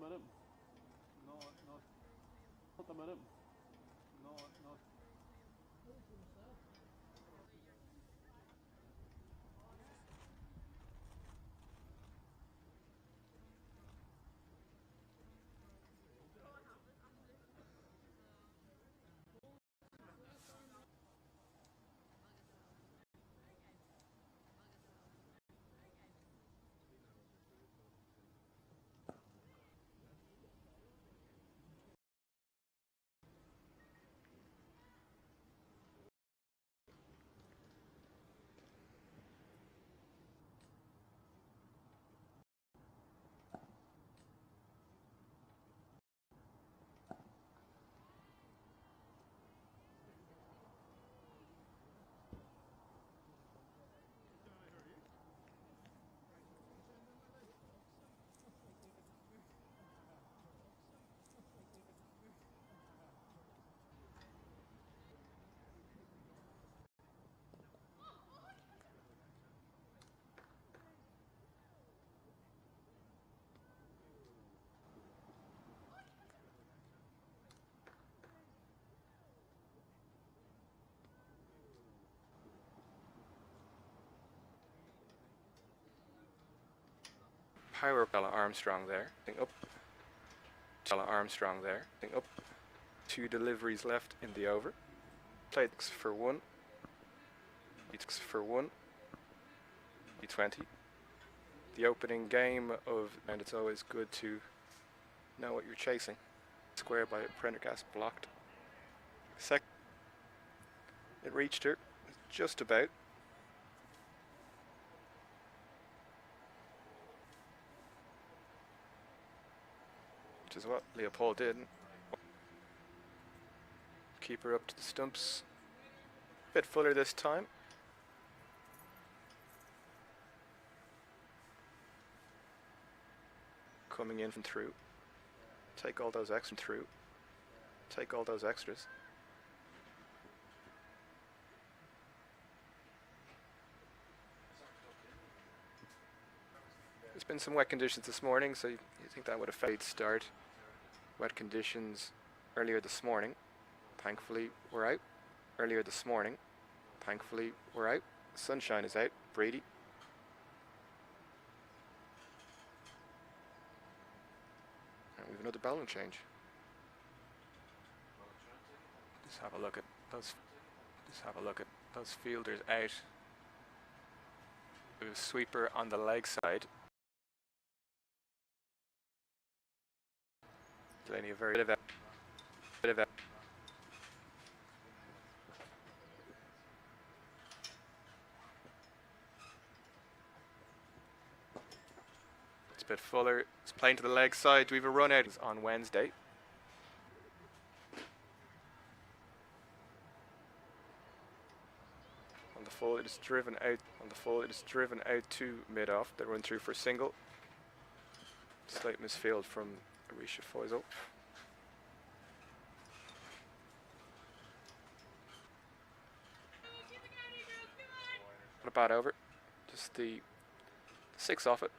madame. Non, non. Attends, madame. Non, non. Power Bella Armstrong there. Up. Bella Armstrong there. Up. 2 deliveries left in the over. Played for 1. It's for 1. T20. The opening game of, and it's always good to know what you're chasing. Square by Prendergast blocked. It reached her, just about. Which is what Leopold did. Keep her up to the stumps. Bit fuller this time. Coming in from through. Take all those extra through. Take all those extras. There's been some wet conditions this morning, so you think that would have faded start. Wet conditions earlier this morning. Thankfully, we're out. Earlier this morning. Thankfully, we're out. Sunshine is out. Brady. And we have another bowling change. Just have a look at those. Just have a look at those fielders out. It was sweeper on the leg side. Delaney a very bit of a it's a bit fuller. It's playing to the leg side. We have a run out on Wednesday. On the full, it is driven out. On the full, it is driven out to mid off. They run through for a single. Slight misfield from Arisha Foysal. Not a bad over. Just the 6 off it.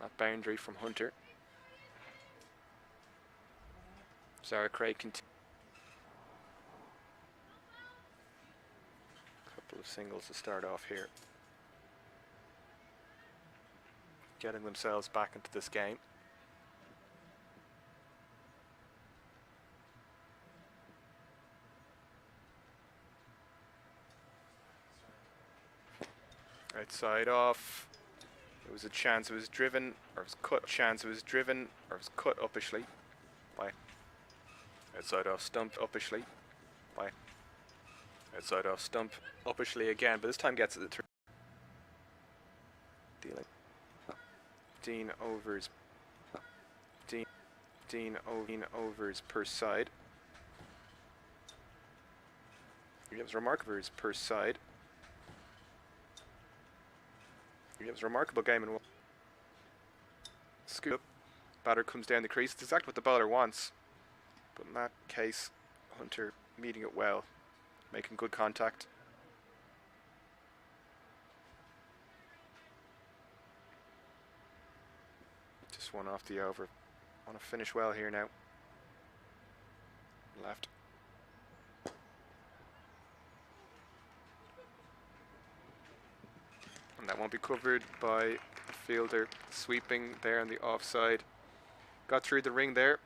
That boundary from Hunter. Zara Craig continues. Couple of singles to start off here. Getting themselves back into this game. Outside off. It was a chance. It was driven, or it was cut. Chance. It was driven, or it was cut uppishly by outside off stump uppishly by outside off stump uppishly again, but this time gets it through. Dealing. Dean overs. Dean overs per side. He gives remarkable overs per side. It was a remarkable game and scoop. Batter comes down the crease. It's exactly what the bowler wants. But in that case, Hunter meeting it well, making good contact. Just First one off the over. Want to finish well here now. Left. And that won't be covered by the fielder sweeping there on the offside. Got through the ring there.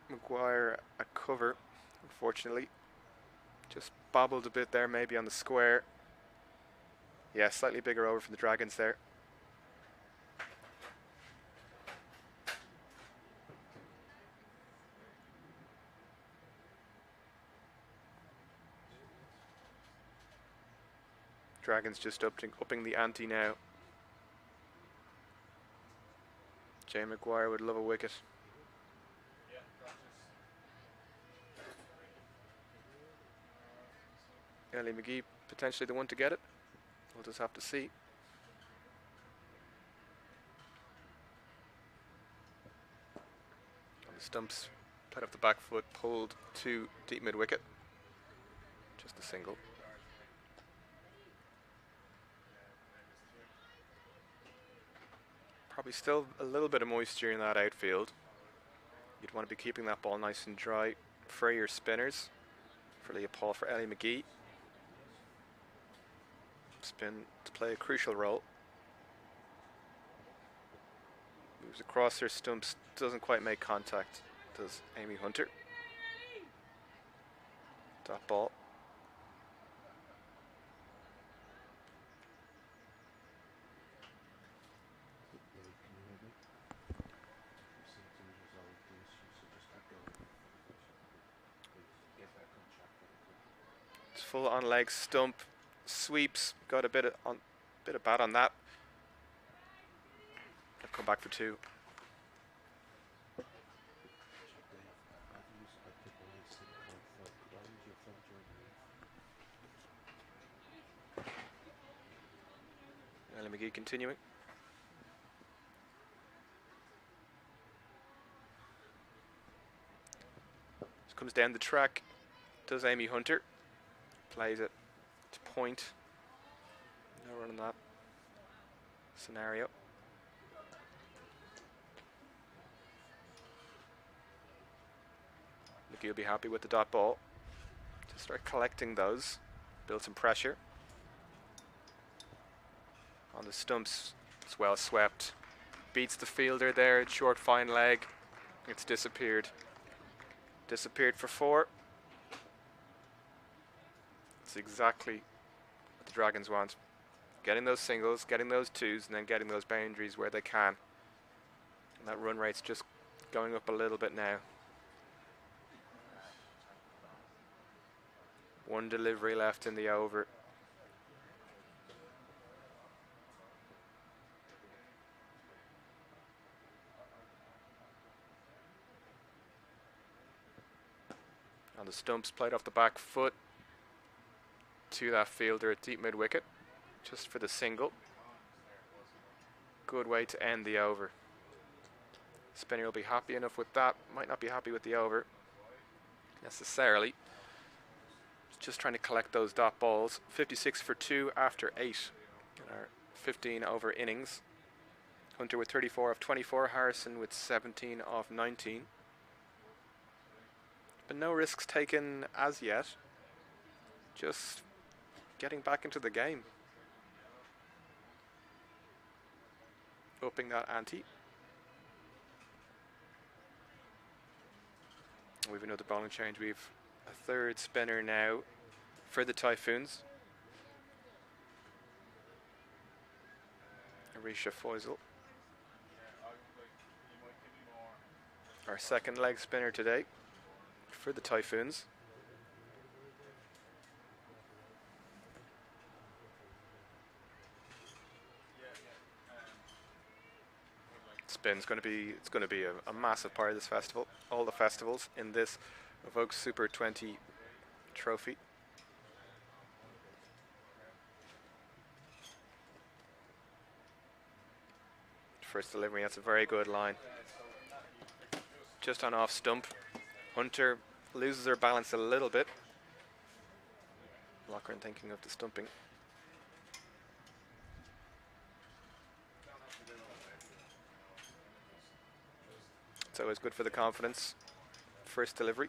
Maguire at cover, unfortunately. Just bobbled a bit there, maybe on the square. Yeah, slightly bigger over for the Dragons there. Dragons just upping the ante now. Jay Maguire would love a wicket. Ellie McGee potentially the one to get it. We'll just have to see. On the stumps, played off the back foot, pulled to deep mid wicket. Just a single. Probably still a little bit of moisture in that outfield. You'd want to be keeping that ball nice and dry for your spinners. For Leopold, for Ellie McGee. Spin to play a crucial role. Moves across her stumps, doesn't quite make contact. Does Amy Hunter. Dot ball. It's full on leg stump. Sweeps, got a bit of bat on that. I'll come back for two. Ellie McGee continuing. This comes down the track. Does Amy Hunter. Plays it to point. No run in that scenario. McGee will be happy with the dot ball. Just start collecting those. Build some pressure. On the stumps, it's well swept. Beats the fielder there, short fine leg. It's disappeared. Disappeared for four. It's exactly what the Dragons want. Getting those singles, getting those twos, and then getting those boundaries where they can. And that run rate's just going up a little bit now. One delivery left in the over. On the stumps, played off the back foot to that fielder at deep mid wicket, just for the single. Good way to end the over. Spinner will be happy enough with that. Might not be happy with the over necessarily. Just trying to collect those dot balls. 56 for 2 after 8 in our 15 over innings. Hunter with 34 of 24, Harrison with 17 of 19. But no risks taken as yet. Just getting back into the game. Upping that ante. We've another bowling change. We've a third spinner now for the Typhoons. Arisha Foysal. Our second leg spinner today for the Typhoons. Spin's going to be a massive part of this festival. All the festivals in this Evoke Super 20 trophy. First delivery, that's a very good line. Just on off stump. Hunter loses her balance a little bit. Lochran thinking of the stumping. It's always good for the confidence. First delivery.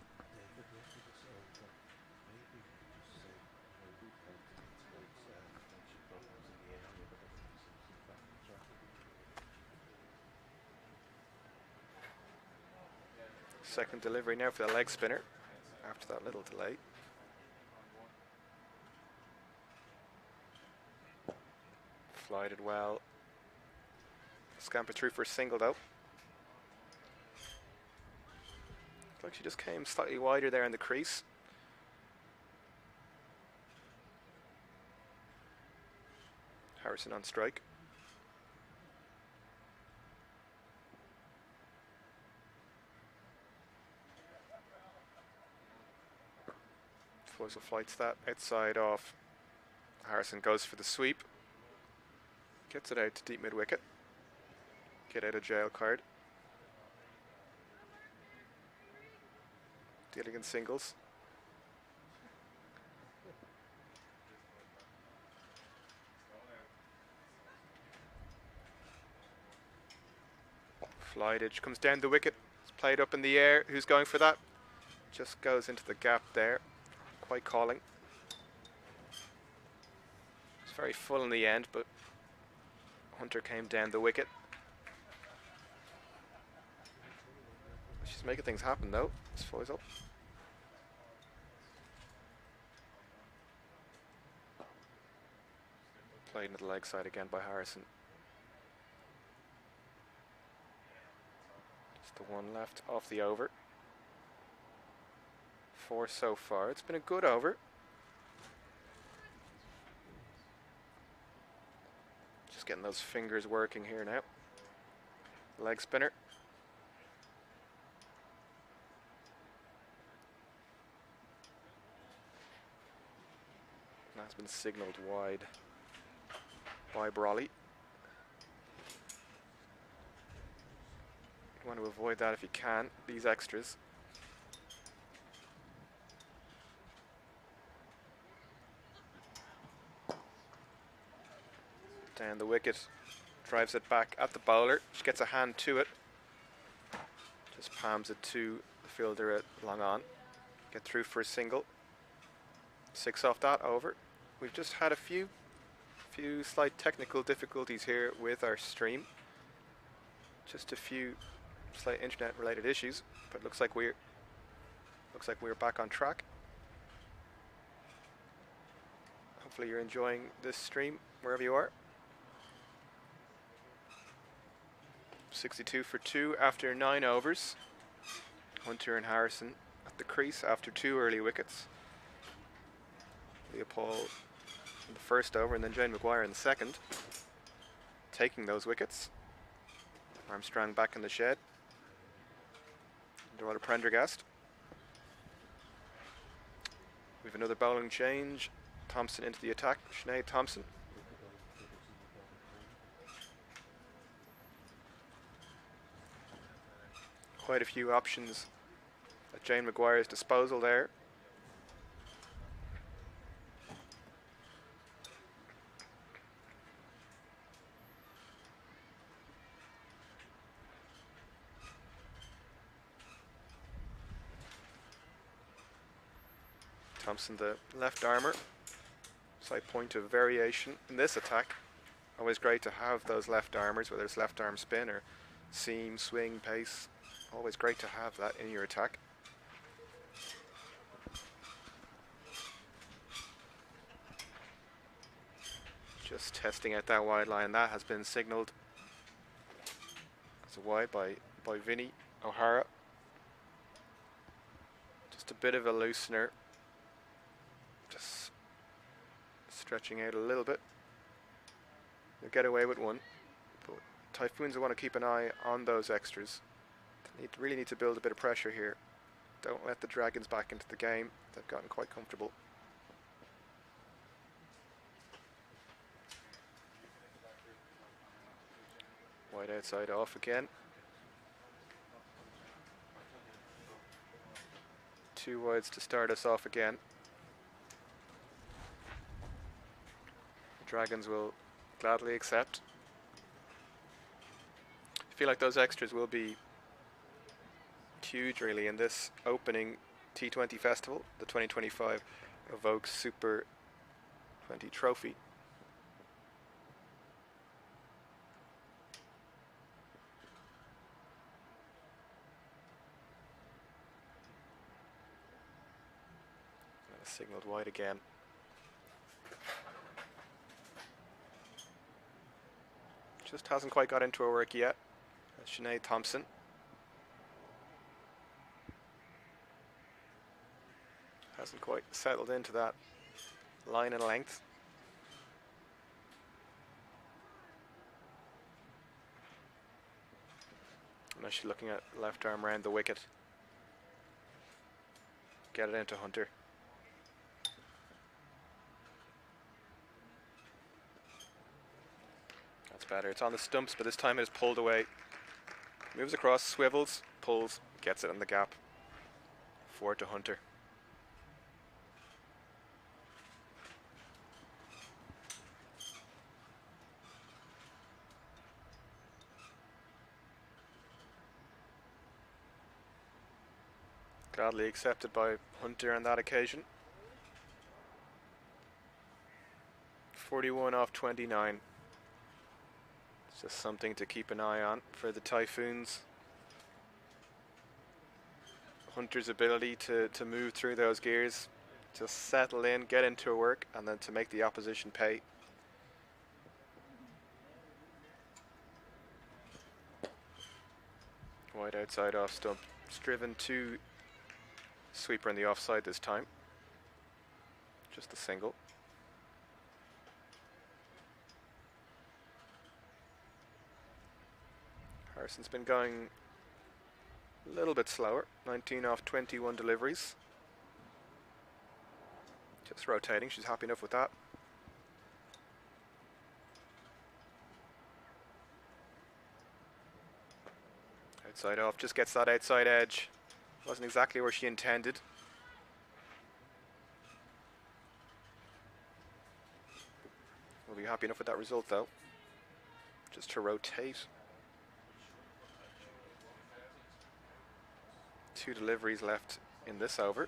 Second delivery now for the leg spinner after that little delay. Flighted well. Scamper through for a single though. Looks like she just came slightly wider there in the crease. Harrison on strike. Foisel flights that outside off. Harrison goes for the sweep. Gets it out to deep mid wicket. Get out of jail card. Dealing in singles. Flightage comes down the wicket. It's played up in the air. Who's going for that? Just goes into the gap there. Quite calling. It's very full in the end, but Hunter came down the wicket. She's making things happen though. It's Foisel. Played into the leg side again by Harrison. Just the one left off the over. 4 so far. It's been a good over. Just getting those fingers working here now. Leg spinner. That's been signalled wide by Brawley. You want to avoid that if you can, these extras. Down the wicket, drives it back at the bowler. She gets a hand to it. Just palms it to the fielder at long on. Get through for a single. 6 off that over. We've just had a few slight technical difficulties here with our stream. Just a few slight internet related issues, but looks like we're back on track. Hopefully you're enjoying this stream wherever you are. 62 for 2 after 9 overs. Hunter and Harrison at the crease after 2 early wickets. Leopold in the first over and then Jane Maguire in the second. Taking those wickets. Armstrong back in the shed. Underwater Prendergast. We have another bowling change. Thompson into the attack. Sinead Thompson. Quite a few options at Jane Maguire's disposal there. Thompson, the left armour. Slight point of variation in this attack. Always great to have those left armours, whether it's left arm spin or seam, swing, pace. Always great to have that in your attack. Just testing out that wide line. That has been signalled as a wide by Vinny O'Hara. Just a bit of a loosener. Just stretching out a little bit. They'll get away with one. But Typhoons will want to keep an eye on those extras. They really need to build a bit of pressure here. Don't let the Dragons back into the game. They've gotten quite comfortable. Wide outside off again. 2 wides to start us off again. The Dragons will gladly accept. I feel like those extras will be huge really in this opening T20 festival, the 2025 Evoke Super 20 Trophy. Signaled wide again. Just hasn't quite got into her work yet. That's Sinead Thompson. Hasn't quite settled into that line and length. Now she's looking at left arm around the wicket. Get it into Hunter. That's better. It's on the stumps, but this time it is pulled away. Moves across, swivels, pulls, gets it in the gap. 4 to Hunter. Gladly accepted by Hunter on that occasion. 41 off 29. It's just something to keep an eye on for the Typhoons. Hunter's ability to move through those gears, just settle in, get into her work, and then to make the opposition pay. Wide outside off stump. It's driven to sweeper in the offside this time. Just a single. Harrison's been going a little bit slower. 19 off 21 deliveries. Just rotating. She's happy enough with that. Outside off. Just gets that outside edge. Wasn't exactly where she intended. We'll be happy enough with that result though. Just to rotate. 2 deliveries left in this over.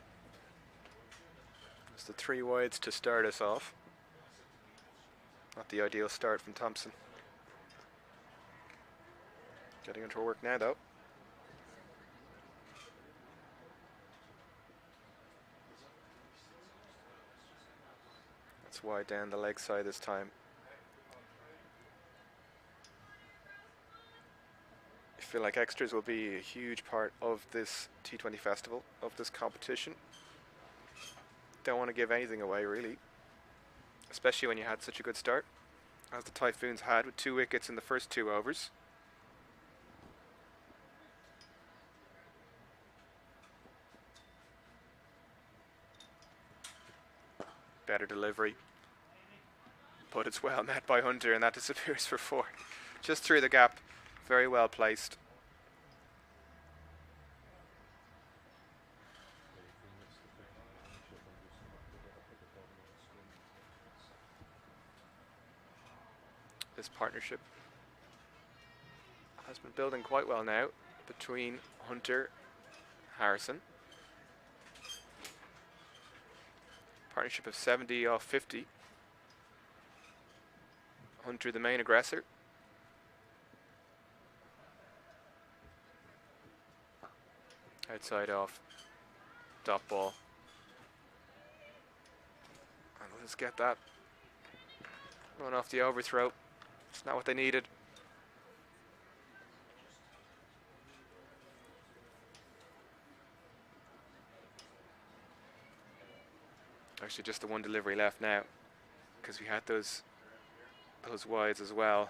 It's the 3 wides to start us off. Not the ideal start from Thompson. Getting into her work now though. That's wide down the leg side this time. I feel like extras will be a huge part of this T20 festival, of this competition. Don't want to give anything away really, especially when you had such a good start as the Typhoons had with 2 wickets in the first 2 overs. Better delivery, but it's well met by Hunter, and that disappears for 4. Just through the gap, very well placed. This partnership has been building quite well now between Hunter, Harrison. Partnership of 70 off 50. Hunter the main aggressor. Outside off. Dot ball. And let's get that. Run off the overthrow. It's not what they needed. Actually just the 1 delivery left now, because we had those wides as well.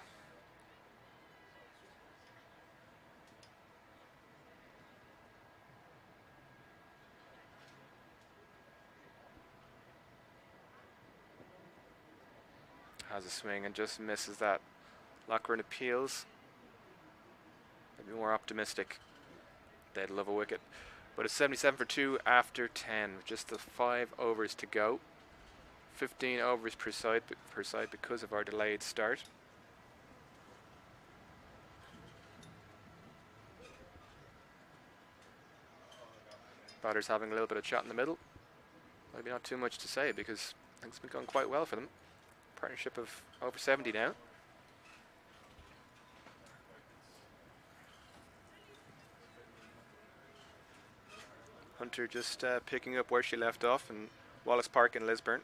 Has a swing and just misses that. Lockern appeals. Maybe more optimistic. They'd love a wicket. But it's 77 for 2 after 10, with just the 5 overs to go. 15 overs per side because of our delayed start. Batter's having a little bit of chat in the middle. Maybe not too much to say because things have been going quite well for them. Partnership of over 70 now. Hunter just picking up where she left off in Wallace Park in Lisburn.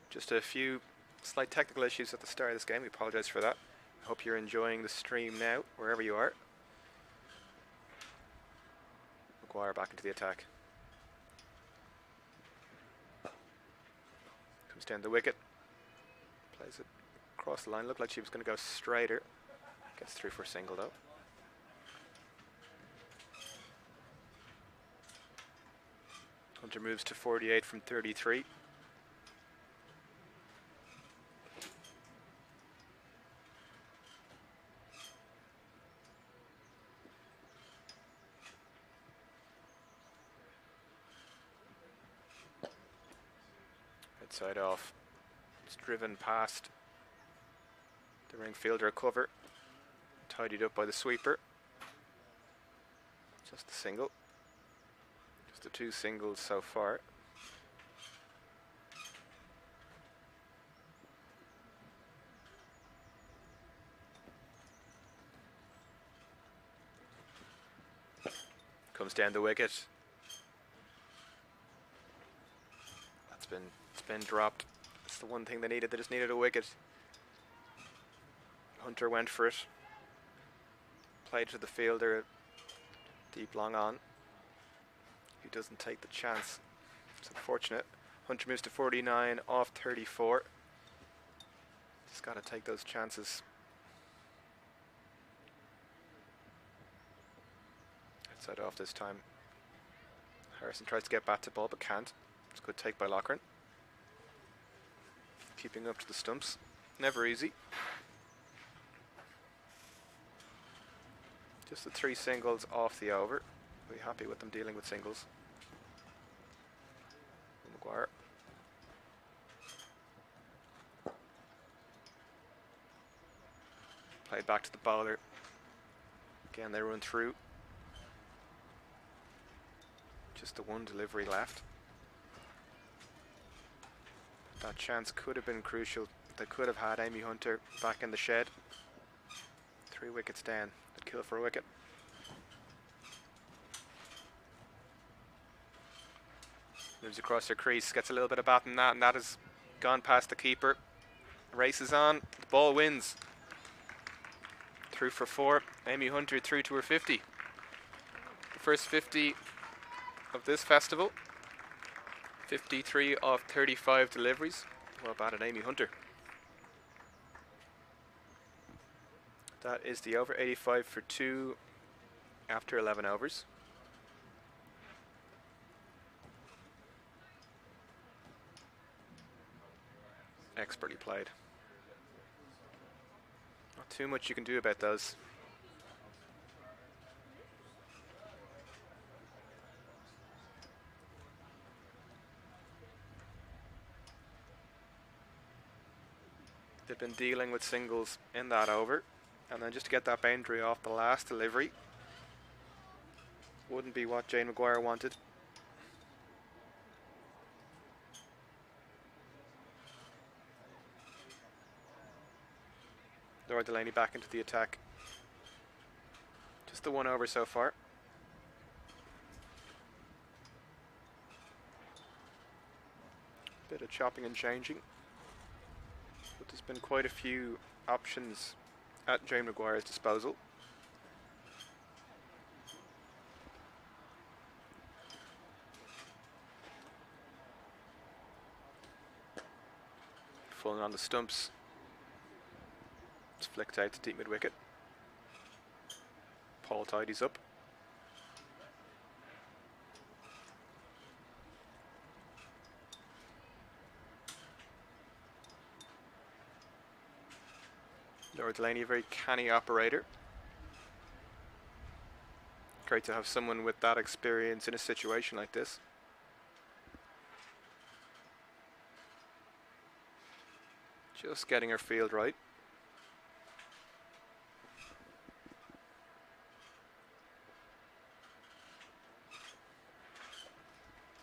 Just a few slight technical issues at the start of this game. We apologise for that. I hope you're enjoying the stream now, wherever you are. Maguire back into the attack. Comes down the wicket. Plays it across the line. Looked like she was going to go straighter. Gets through for a single though. Hunter moves to 48 from 33. Side off. It's driven past the ring fielder, a cover. Tidied up by the sweeper. Just a single. Just the two singles so far. Comes down the wicket. It's been dropped. It's the one thing they needed. They just needed a wicket. Hunter went for it. Played to the fielder. Deep long on. He doesn't take the chance. It's unfortunate. Hunter moves to 49 off 34. Just got to take those chances. Outside off this time. Harrison tries to get bat to ball but can't. It's a good take by Loughran. Keeping up to the stumps. Never easy. Just the three singles off the over. We'll be happy with them dealing with singles. Maguire. Played back to the bowler. Again, they run through. Just the one delivery left. That chance could have been crucial. They could have had Amy Hunter back in the shed. 3 wickets down. They'd kill for a wicket. Moves across her crease. Gets a little bit of bat in that, and that has gone past the keeper. Races on. The ball wins. Through for 4. Amy Hunter through to her 50. The first 50 of this festival. 53 of 35 deliveries. Well batted, Amy Hunter. That is the over. 85 for 2 after 11 overs. Expertly played. Not too much you can do about those. They've been dealing with singles in that over, and then just to get that boundary off the last delivery wouldn't be what Jane Maguire wanted. Laura Delaney back into the attack. Just the one over so far. Bit of chopping and changing. But there's been quite a few options at Jane Maguire's disposal. Falling on the stumps. It's flicked out to deep mid wicket. Paul tidies up. Laura Delaney, a very canny operator. Great to have someone with that experience in a situation like this. Just getting her field right.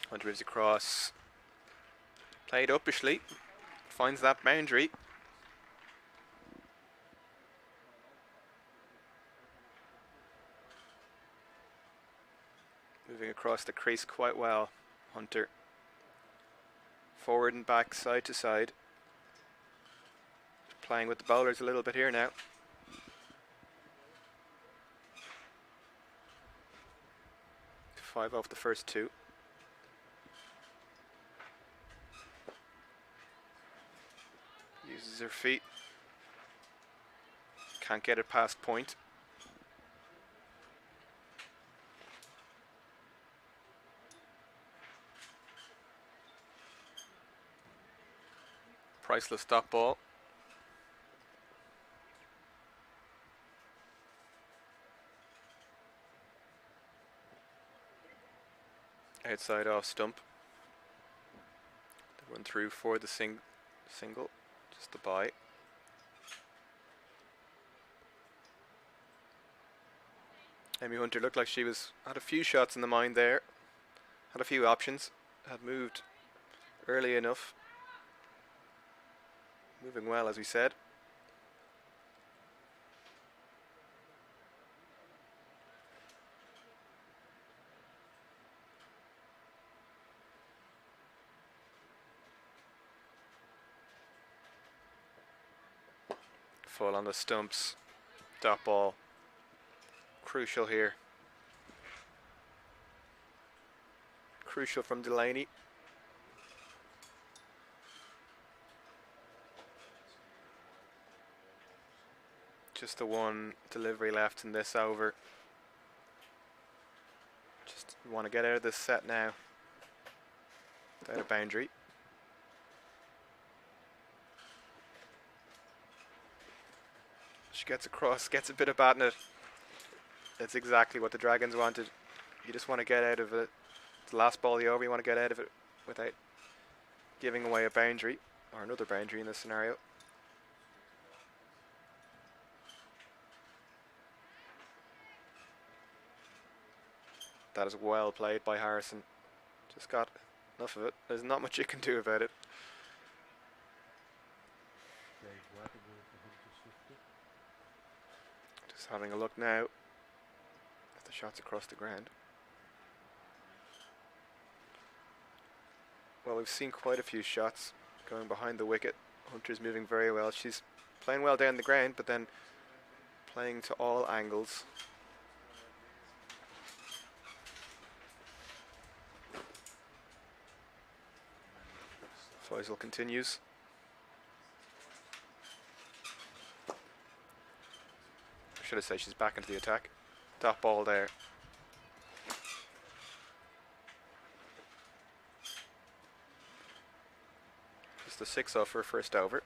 Hunter moves across. Played uppishly. Finds that boundary. Moving across the crease quite well, Hunter. Forward and back, side to side. Playing with the bowlers a little bit here now. Five off the first two. Uses her feet. Can't get it past point. Priceless stop ball. Outside off stump. The run through for the single. Just the bye. Amy Hunter looked like she had a few shots in the mind there. Had a few options. Had moved early enough. Moving well, as we said. Full on the stumps. Dot ball. Crucial here. Crucial from Delaney. Just the one delivery left in this over. Just want to get out of this set now. Without a boundary. She gets across, gets a bit of bat in it. That's exactly what the Dragons wanted. You just want to get out of it. It's the last ball of the over, you want to get out of it without giving away a boundary. Or another boundary in this scenario. That is well played by Harrison. Just got enough of it. There's not much you can do about it. Just having a look now at the shots across the ground. Well, we've seen quite a few shots going behind the wicket. Hunter's moving very well. She's playing well down the ground, but then playing to all angles. Faisal continues. Should I say she's back into the attack. Dot ball there. Just a 6 off her first over.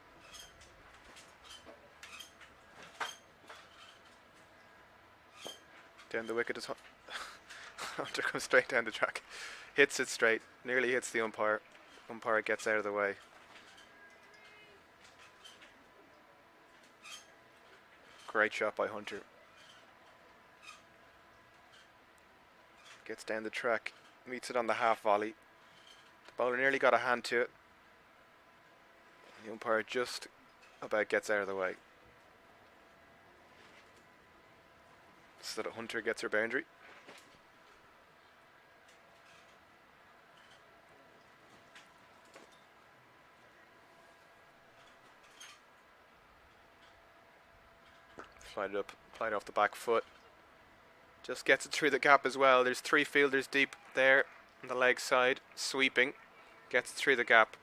Down the wicket is Hunter comes straight down the track. Hits it straight. Nearly hits the umpire. Umpire gets out of the way. Great shot by Hunter. Gets down the track. Meets it on the half volley. The bowler nearly got a hand to it. The umpire just about gets out of the way. So that Hunter gets her boundary. Slide it up, applied off the back foot. Just gets it through the gap as well. There's 3 fielders deep there on the leg side. Sweeping. Gets it through the gap.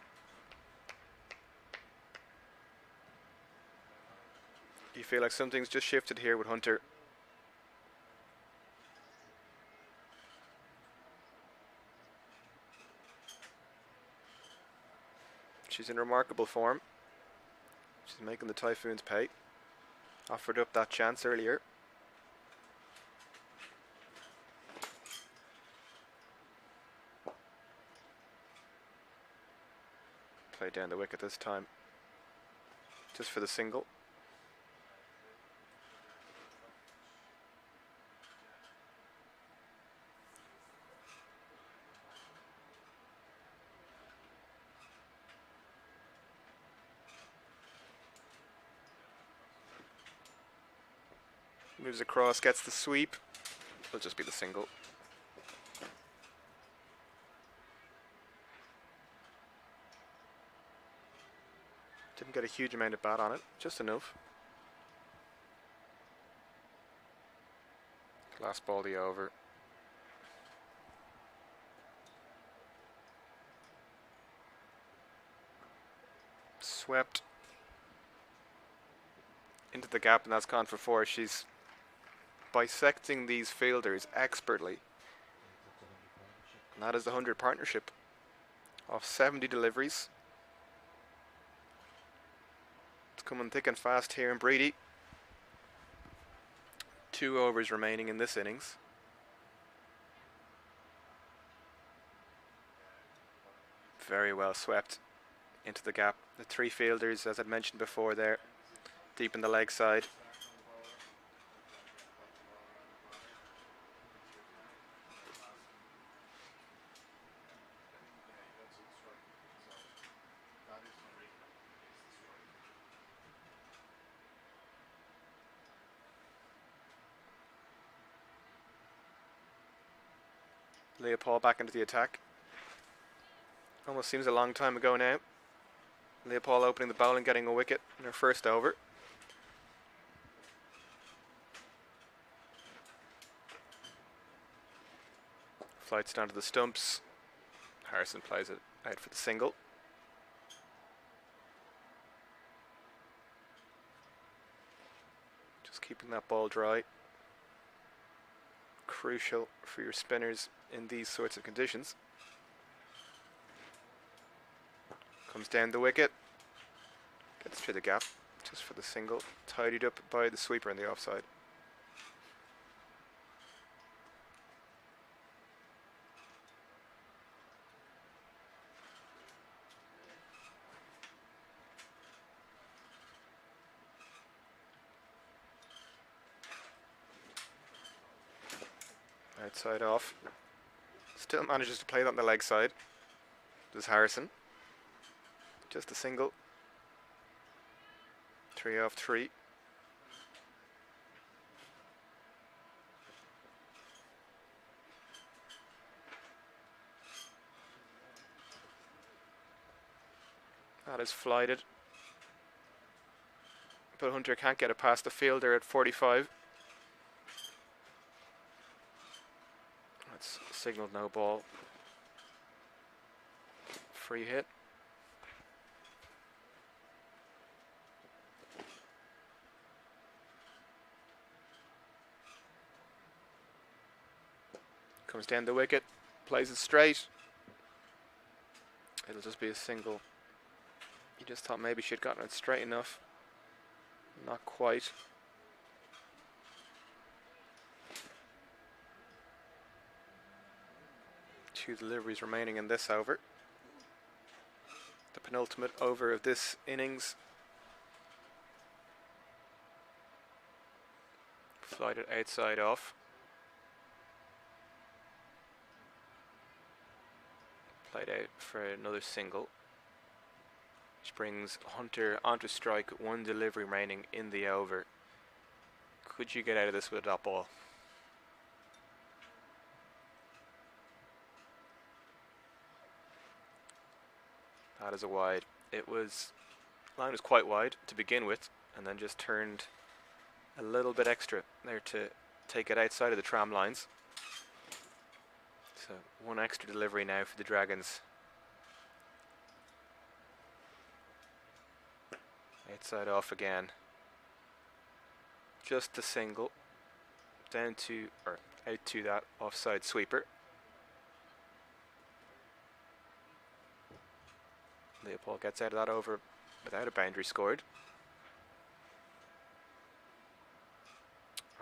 You feel like something's just shifted here with Hunter. She's in remarkable form. She's making the Typhoons pay. Offered up that chance earlier. Played down the wicket this time. just for the single. Moves across, gets the sweep. It'll just be the single. Didn't get a huge amount of bat on it, just enough. Last ball the over. Swept into the gap, and that's gone for 4. She's bisecting these fielders expertly. And that is the 100 partnership of 70 deliveries. It's coming thick and fast here in Brady. 2 overs remaining in this innings. Very well swept into the gap. The 3 fielders, as I'd mentioned before there, deep in the leg side. Leopold back into the attack. Almost seems a long time ago now. Leopold opening the bowl and getting a wicket in her first over. Flights down to the stumps. Harrison plays it out for the single. Just keeping that ball dry. Crucial for your spinners in these sorts of conditions. Comes down the wicket. Gets through the gap just for the single. Tidied up by the sweeper in the offside. Outside off. Still manages to play that on the leg side. Does Harrison. Just a single. 3 off 3. That is flighted. But Hunter can't get it past the fielder at 45. That's signaled no ball. Free hit. Comes down the wicket, plays it straight. It'll just be a single. You just thought maybe she'd gotten it straight enough. Not quite. Two deliveries remaining in this over. The penultimate over of this innings. Flighted outside off. Played out for another single, which brings Hunter onto strike with 1 delivery remaining in the over. Could you get out of this with a dot ball? That is a wide. Line was quite wide to begin with, and then just turned a little bit extra there to take it outside of the tram lines. So 1 extra delivery now for the Dragons. Outside off again. Just a single. Down to, or out to that offside sweeper. Leopold gets out of that over without a boundary scored.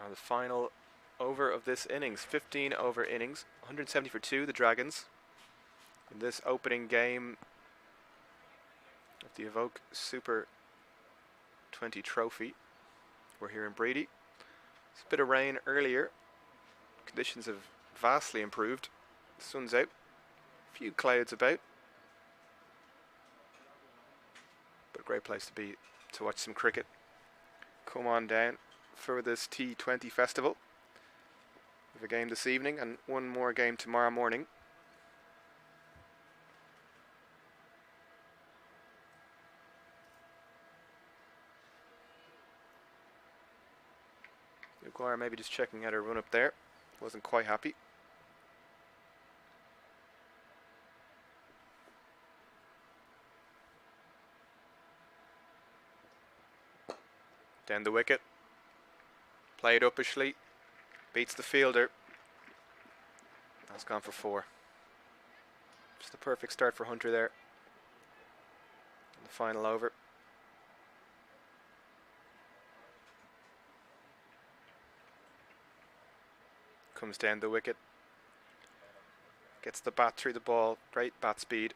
And the final over of this innings, 15 over innings, 170 for 2, the Dragons. In this opening game of the Evoke Super SS20 trophy. We're here in Brady. It's a bit of rain earlier. Conditions have vastly improved. The sun's out. A few clouds about. But a great place to be to watch some cricket. Come on down for this T20 festival. We have a game this evening and one more game tomorrow morning. Maguire maybe just checking out her run up there. Wasn't quite happy. Down the wicket. Played uppishly. Beats the fielder. That's gone for 4. Just the perfect start for Hunter there. The final over. Comes down the wicket. Gets the bat through the ball. Great bat speed.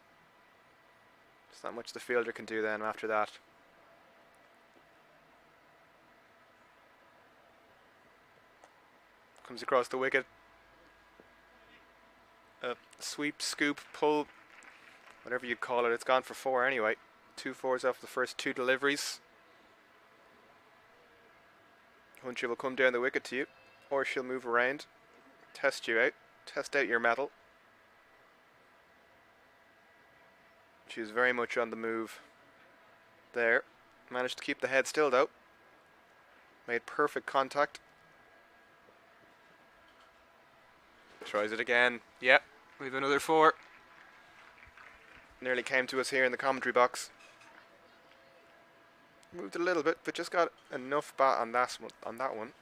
There's not much the fielder can do then after that. Comes across the wicket. Sweep, scoop, pull, whatever you'd call it. It's gone for 4 anyway. 2 fours off the first 2 deliveries. Hunter will come down the wicket to you, or she'll move around, test you out, test out your mettle. She's very much on the move there. Managed to keep the head still though. Made perfect contact. Tries it again. Yep, we have another 4. Nearly came to us here in the commentary box. Moved a little bit, but just got enough bat on that one.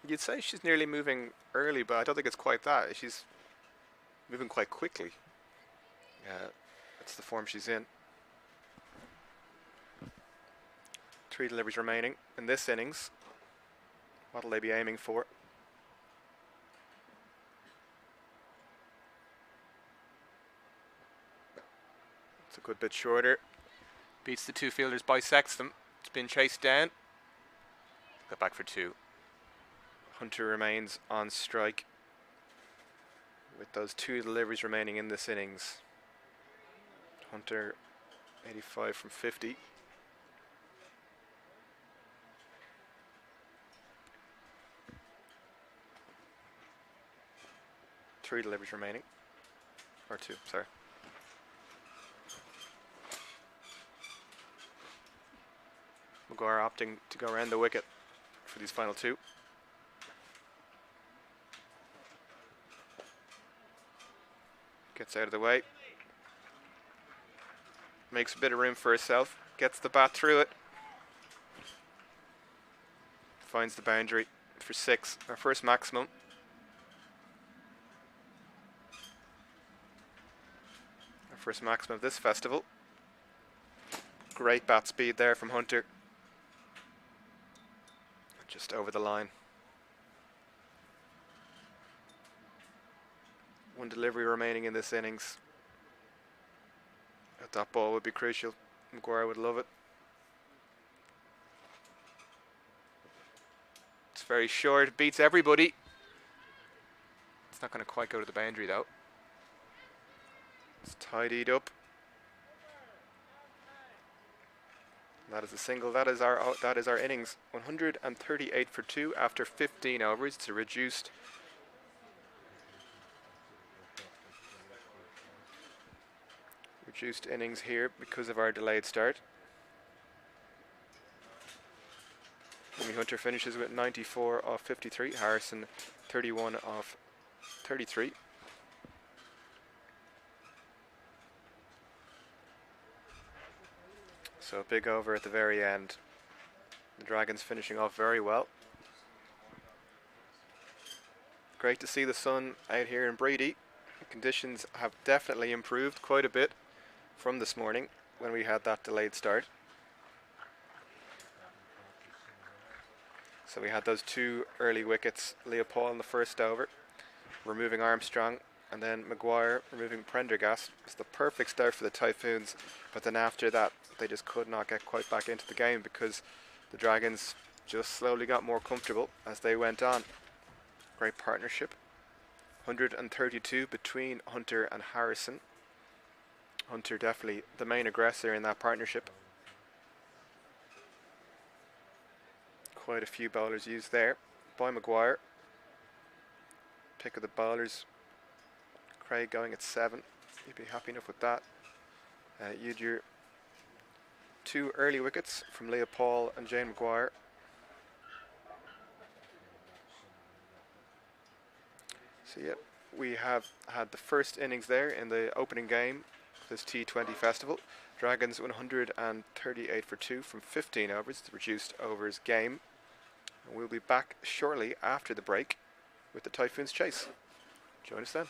You'd say she's nearly moving early, but I don't think it's quite that. She's moving quite quickly. That's the form she's in. 3 deliveries remaining in this innings. What'll they be aiming for? It's a good bit shorter. Beats the 2 fielders, bisects them. It's been chased down. Got back for 2. Hunter remains on strike with those 2 deliveries remaining in this innings. Hunter 85 from 50. Three deliveries remaining. Or 2, sorry. Maguire opting to go around the wicket for these final 2. Gets out of the way. Makes a bit of room for herself. Gets the bat through it. Finds the boundary for 6. Our first maximum. Our first maximum of this festival. Great bat speed there from Hunter. Just over the line. 1 delivery remaining in this innings. That ball would be crucial. Maguire would love it. It's very short, beats everybody. It's not going to quite go to the boundary though. It's tidied up. That is a single. That is our innings. 138 for 2 after 15 overs. It's a reduced innings here because of our delayed start. Jimmy Hunter finishes with 94 off 53. Harrison 31 off 33. So a big over at the very end. The Dragons finishing off very well. Great to see the sun out here in Brady. Conditions have definitely improved quite a bit from this morning when we had that delayed start. So we had those 2 early wickets, Leopold in the first over, removing Armstrong, and then Maguire removing Prendergast. It's the perfect start for the Typhoons, but then after that they just could not get quite back into the game because the Dragons just slowly got more comfortable as they went on. Great partnership. 132 between Hunter and Harrison. Hunter definitely the main aggressor in that partnership. Quite a few bowlers used there by Maguire. Pick of the bowlers. Craig going at 7. You'd be happy enough with that. You'd your 2 early wickets from Leopold and Jane Maguire. So yeah, we have had the first innings there in the opening game of this T20 festival. Dragons 138 for 2 from 15 overs, the reduced overs game. And we'll be back shortly after the break with the Typhoons chase. Join us then.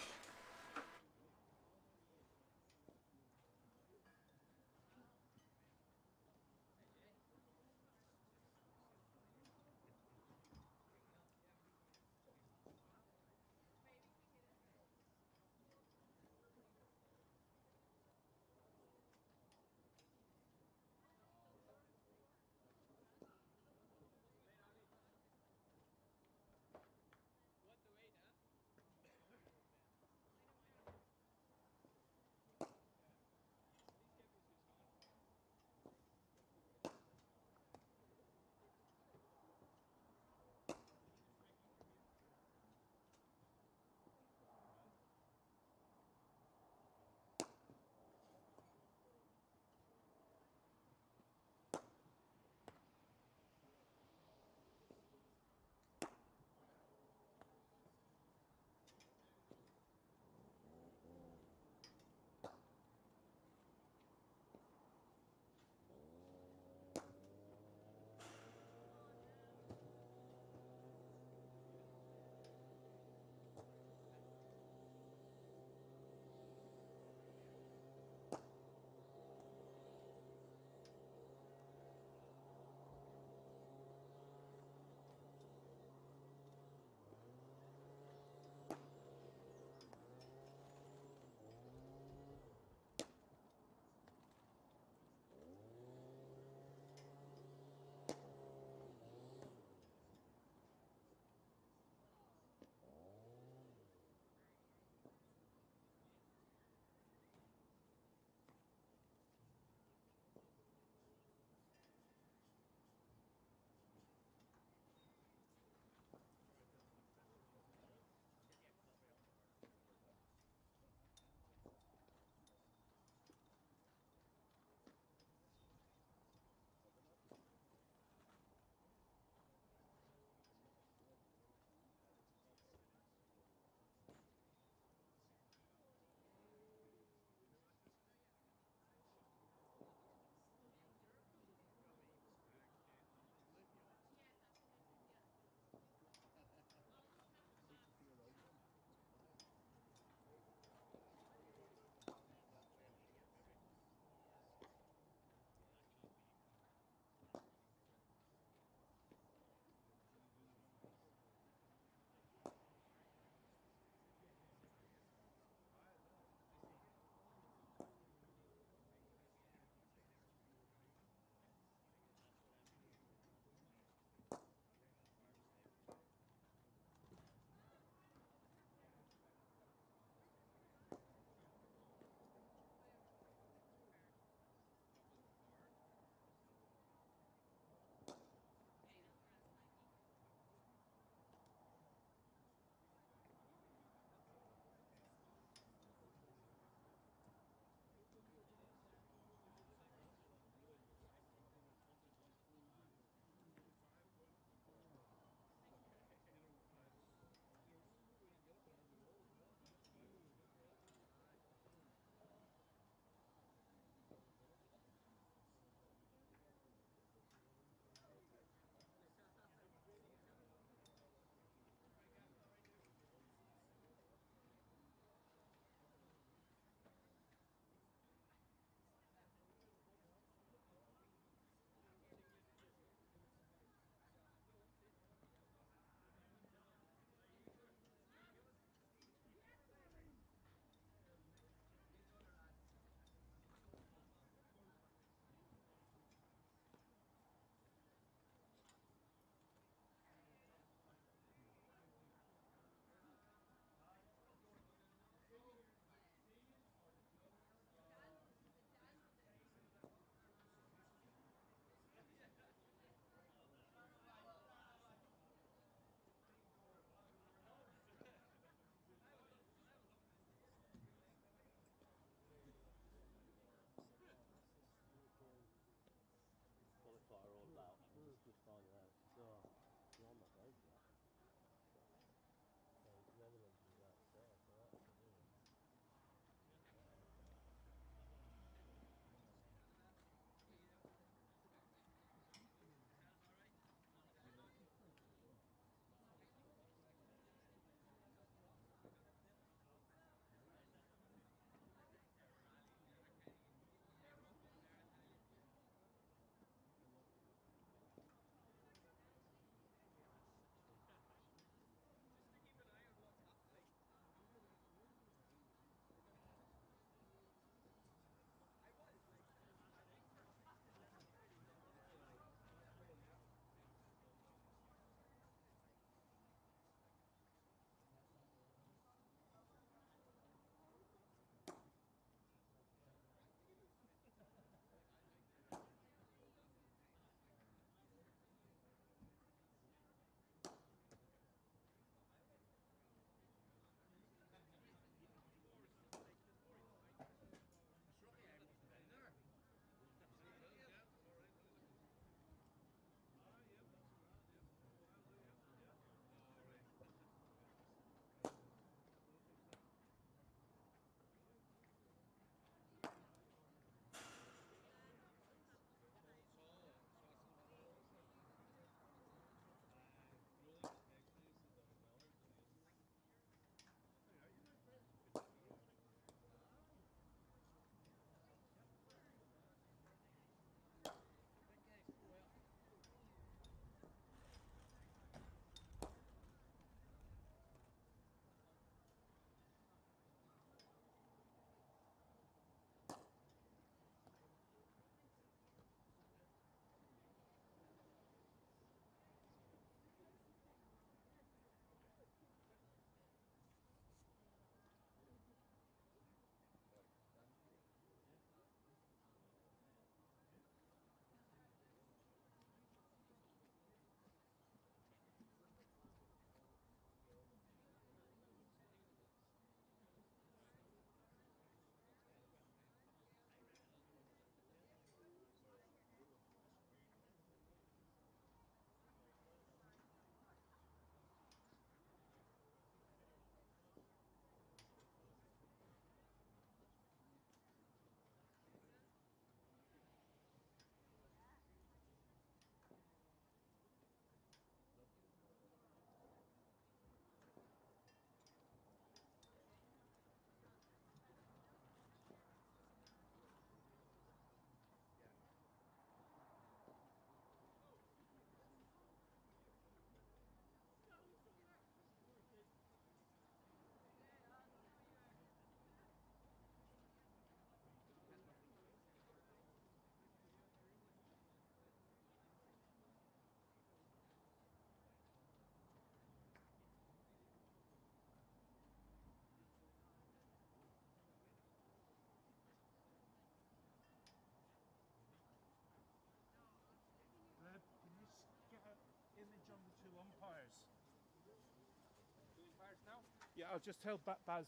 Yeah, I'll just tell Baz.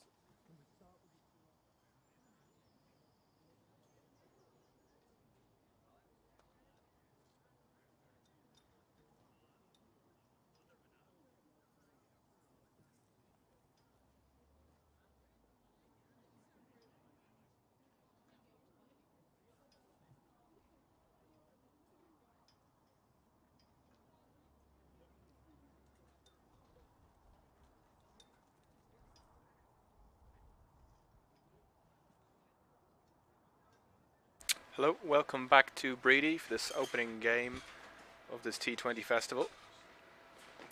Hello, welcome back to Brady for this opening game of this T20 festival,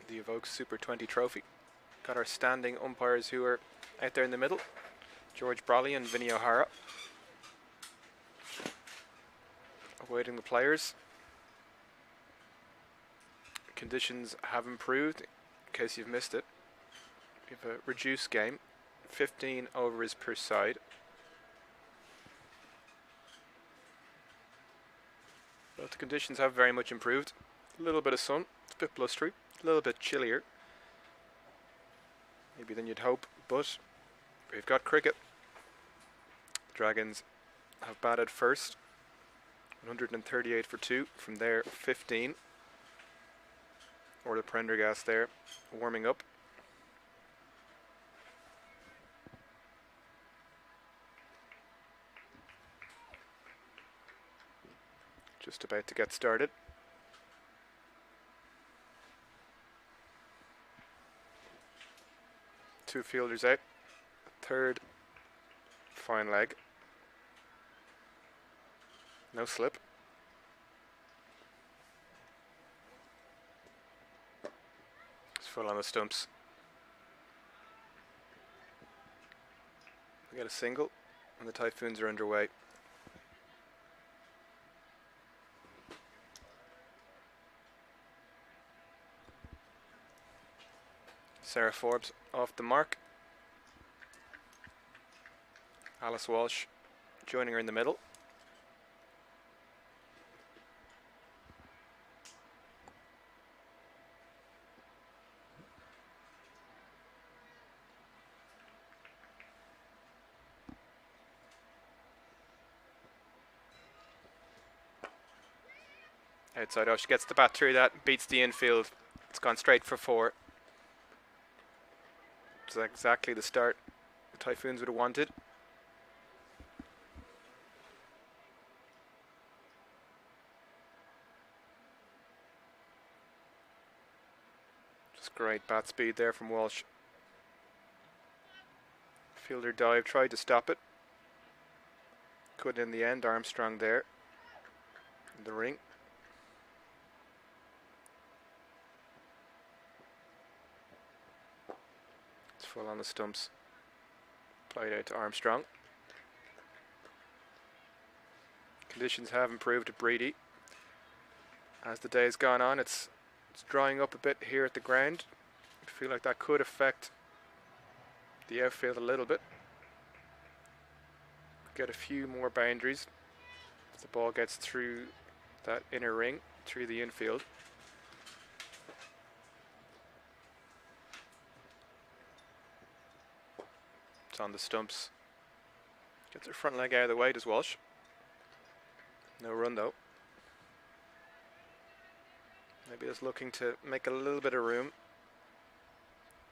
the Evoke Super 20 trophy. Got our standing umpires who are out there in the middle, George Brolly and Vinny O'Hara, awaiting the players. Conditions have improved, in case you've missed it. We have a reduced game, 15 overs per side. But the conditions have very much improved. A little bit of sun, it's a bit blustery, a little bit chillier maybe than you'd hope, but we've got cricket. The Dragons have batted first, 138 for 2, from there 15. Or the Prendergast there, warming up. Just about to get started. Two fielders out. Third, fine leg. No slip. It's full on the stumps. We got a single, and the Typhoons are underway. Sarah Forbes off the mark. Alice Walsh joining her in the middle. Outside, she gets the bat through that, beats the infield. It's gone straight for 4. It's exactly the start the Typhoons would have wanted. Just great bat speed there from Walsh. Fielder dive, tried to stop it. Couldn't in the end. Armstrong there in the ring. It's full on the stumps. Played out to Armstrong. Conditions have improved at Brady. As the day has gone on, it's drying up a bit here at the ground. I feel like that could affect the outfield a little bit. Get a few more boundaries as the ball gets through that inner ring, through the infield. It's on the stumps. Gets her front leg out of the way, does Walsh. No run though. Maybe just looking to make a little bit of room.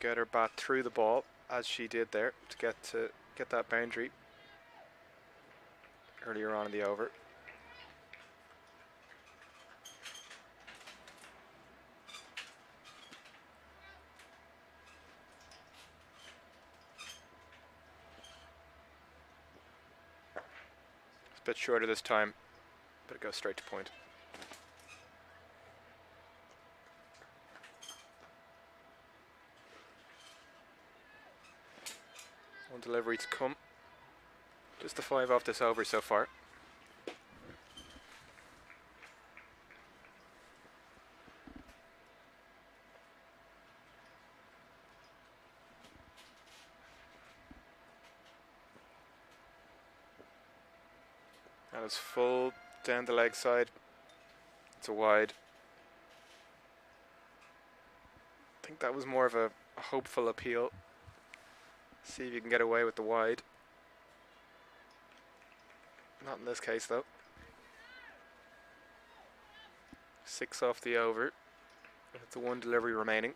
Get her bat through the ball, as she did there, to get that boundary earlier on in the over. It's a bit shorter this time, but it goes straight to point. One delivery to come. Just the 5 off this over so far. That is full down the leg side. It's a wide. I think that was more of a hopeful appeal See if you can get away with the wide. Not in this case though. 6 off the over. With the 1 delivery remaining.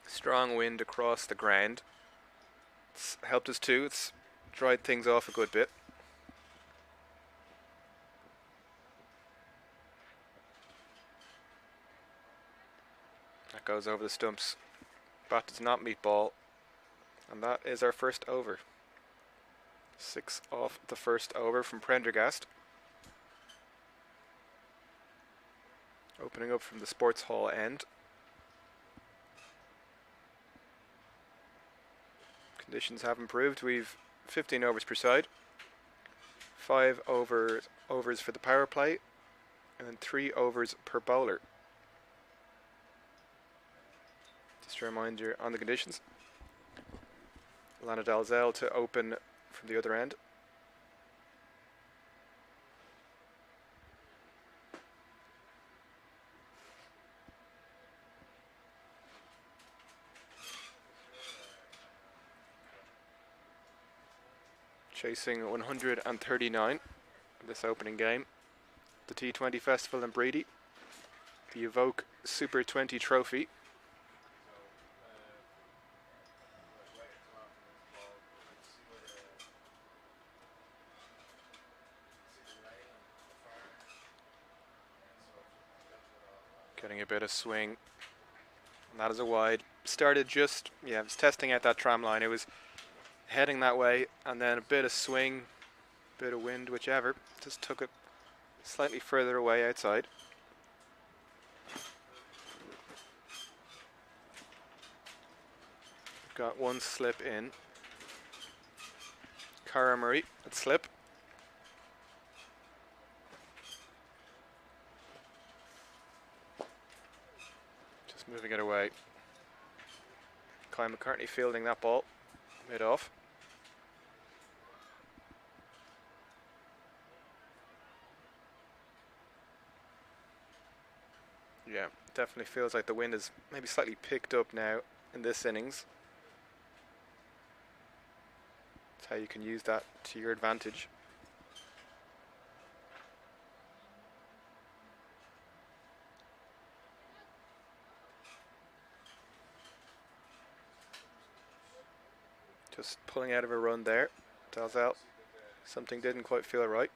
Strong wind across the ground. It's helped us too. It's dried things off a good bit. That goes over the stumps. Bat does not meet ball. And that is our first over. 6 off the first over from Prendergast. Opening up from the sports hall end. Conditions have improved. We've 15 overs per side. 5 overs for the power play. And then 3 overs per bowler. Just a reminder on the conditions. Lana Dalzell to open from the other end. Chasing 139 this opening game. The T20 Festival in Bredy. The Evoke Super 20 Trophy. Getting a bit of swing. And that is a wide. Started just, it was testing out that tram line. It was heading that way, and then a bit of swing, bit of wind, whichever. Just took it slightly further away outside. Got 1 slip in. Cara Murray at slip. Just moving it away. Kai McCartney fielding that ball. Mid off. Yeah, definitely feels like the wind is maybe slightly picked up now in this innings. That's how you can use that to your advantage. Just pulling out of a run there. Dalzell. Something didn't quite feel right.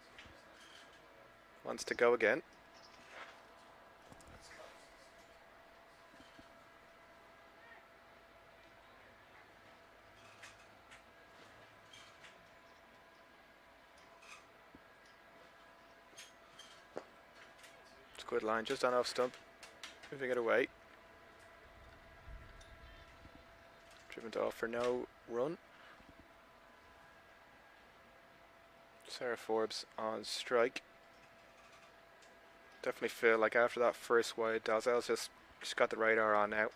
Wants to go again. It's a good line, just on off stump. Moving it away. Driven to off for no run. Sarah Forbes on strike. Definitely feel like after that first wide, Dalzell's just got the radar on now.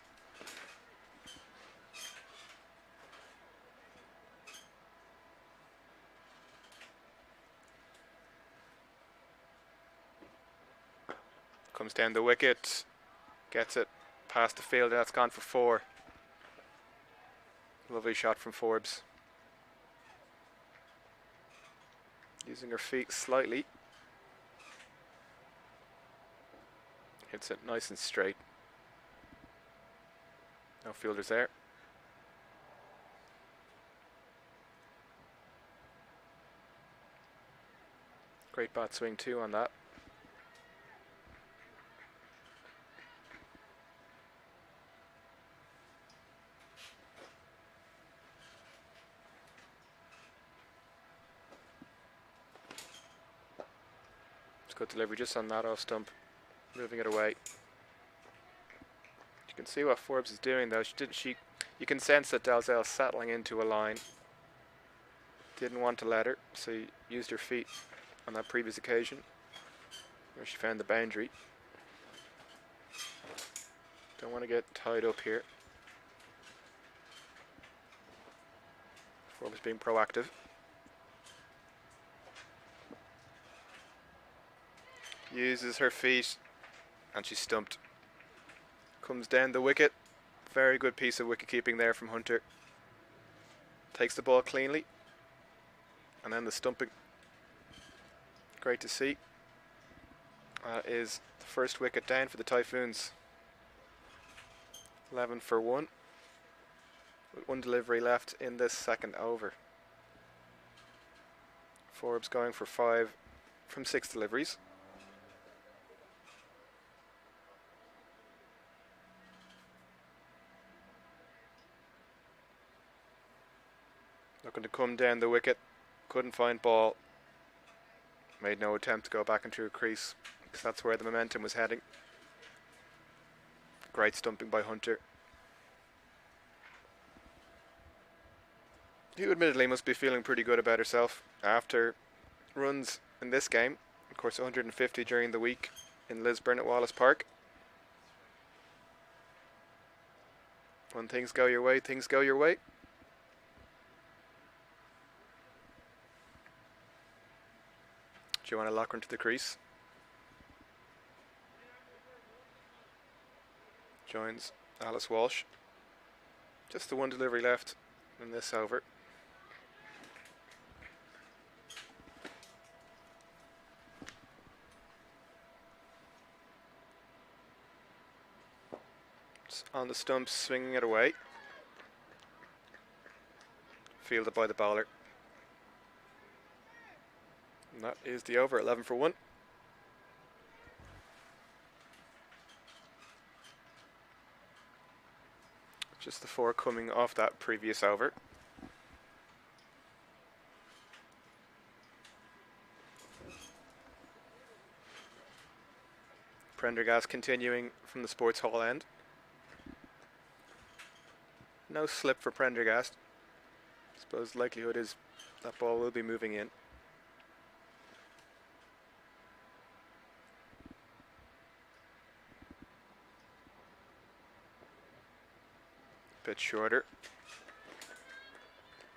Comes down the wicket, gets it past the field, that's gone for 4. Lovely shot from Forbes. Using her feet slightly. Hits it nice and straight. No fielders there. Great bat swing too on that. Good delivery just on that off stump, moving it away. You can see what Forbes is doing though. You can sense that Dalzell's settling into a line. Didn't want to let her, so he used her feet on that previous occasion where she found the boundary. Don't want to get tied up here. Forbes being proactive. Uses her feet and she's stumped. Comes down the wicket. Very good piece of wicket keeping there from Hunter. Takes the ball cleanly. And then the stumping. Great to see. Is the first wicket down for the Typhoons. 11 for 1. With one delivery left in this second over. Forbes going for 5 from 6 deliveries. Looking to come down the wicket. Couldn't find ball. Made no attempt to go back into a crease, because that's where the momentum was heading. Great stumping by Hunter, who admittedly must be feeling pretty good about herself after runs in this game. Of course, 150 during the week in Lisburn at Wallace Park. When things go your way, things go your way. Joanna Loughran to the crease. Joins Alice Walsh. Just the one delivery left in this over. It's on the stumps, swinging it away. Fielded by the bowler. And that is the over, 11 for 1. Just the 4 coming off that previous over. Prendergast continuing from the sports hall end. No slip for Prendergast. I suppose the likelihood is that ball will be moving in. Bit shorter.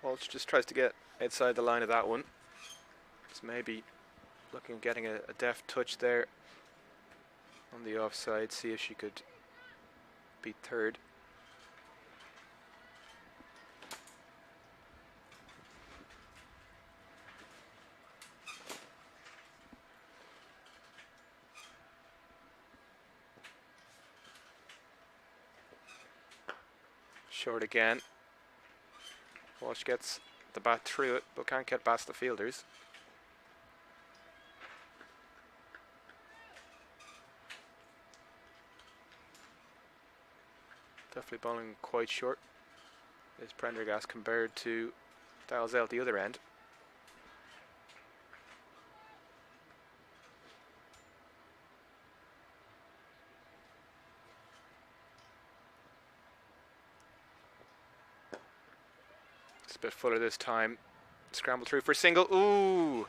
Walsh just tries to get outside the line of that one. It's maybe looking at getting a deft touch there on the offside, see if she could beat third. Short again. Walsh gets the bat through it, but can't get past the fielders. Definitely bowling quite short is Prendergast compared to Dalzell at the other end. It's a bit fuller this time. Scramble through for a single. Ooh!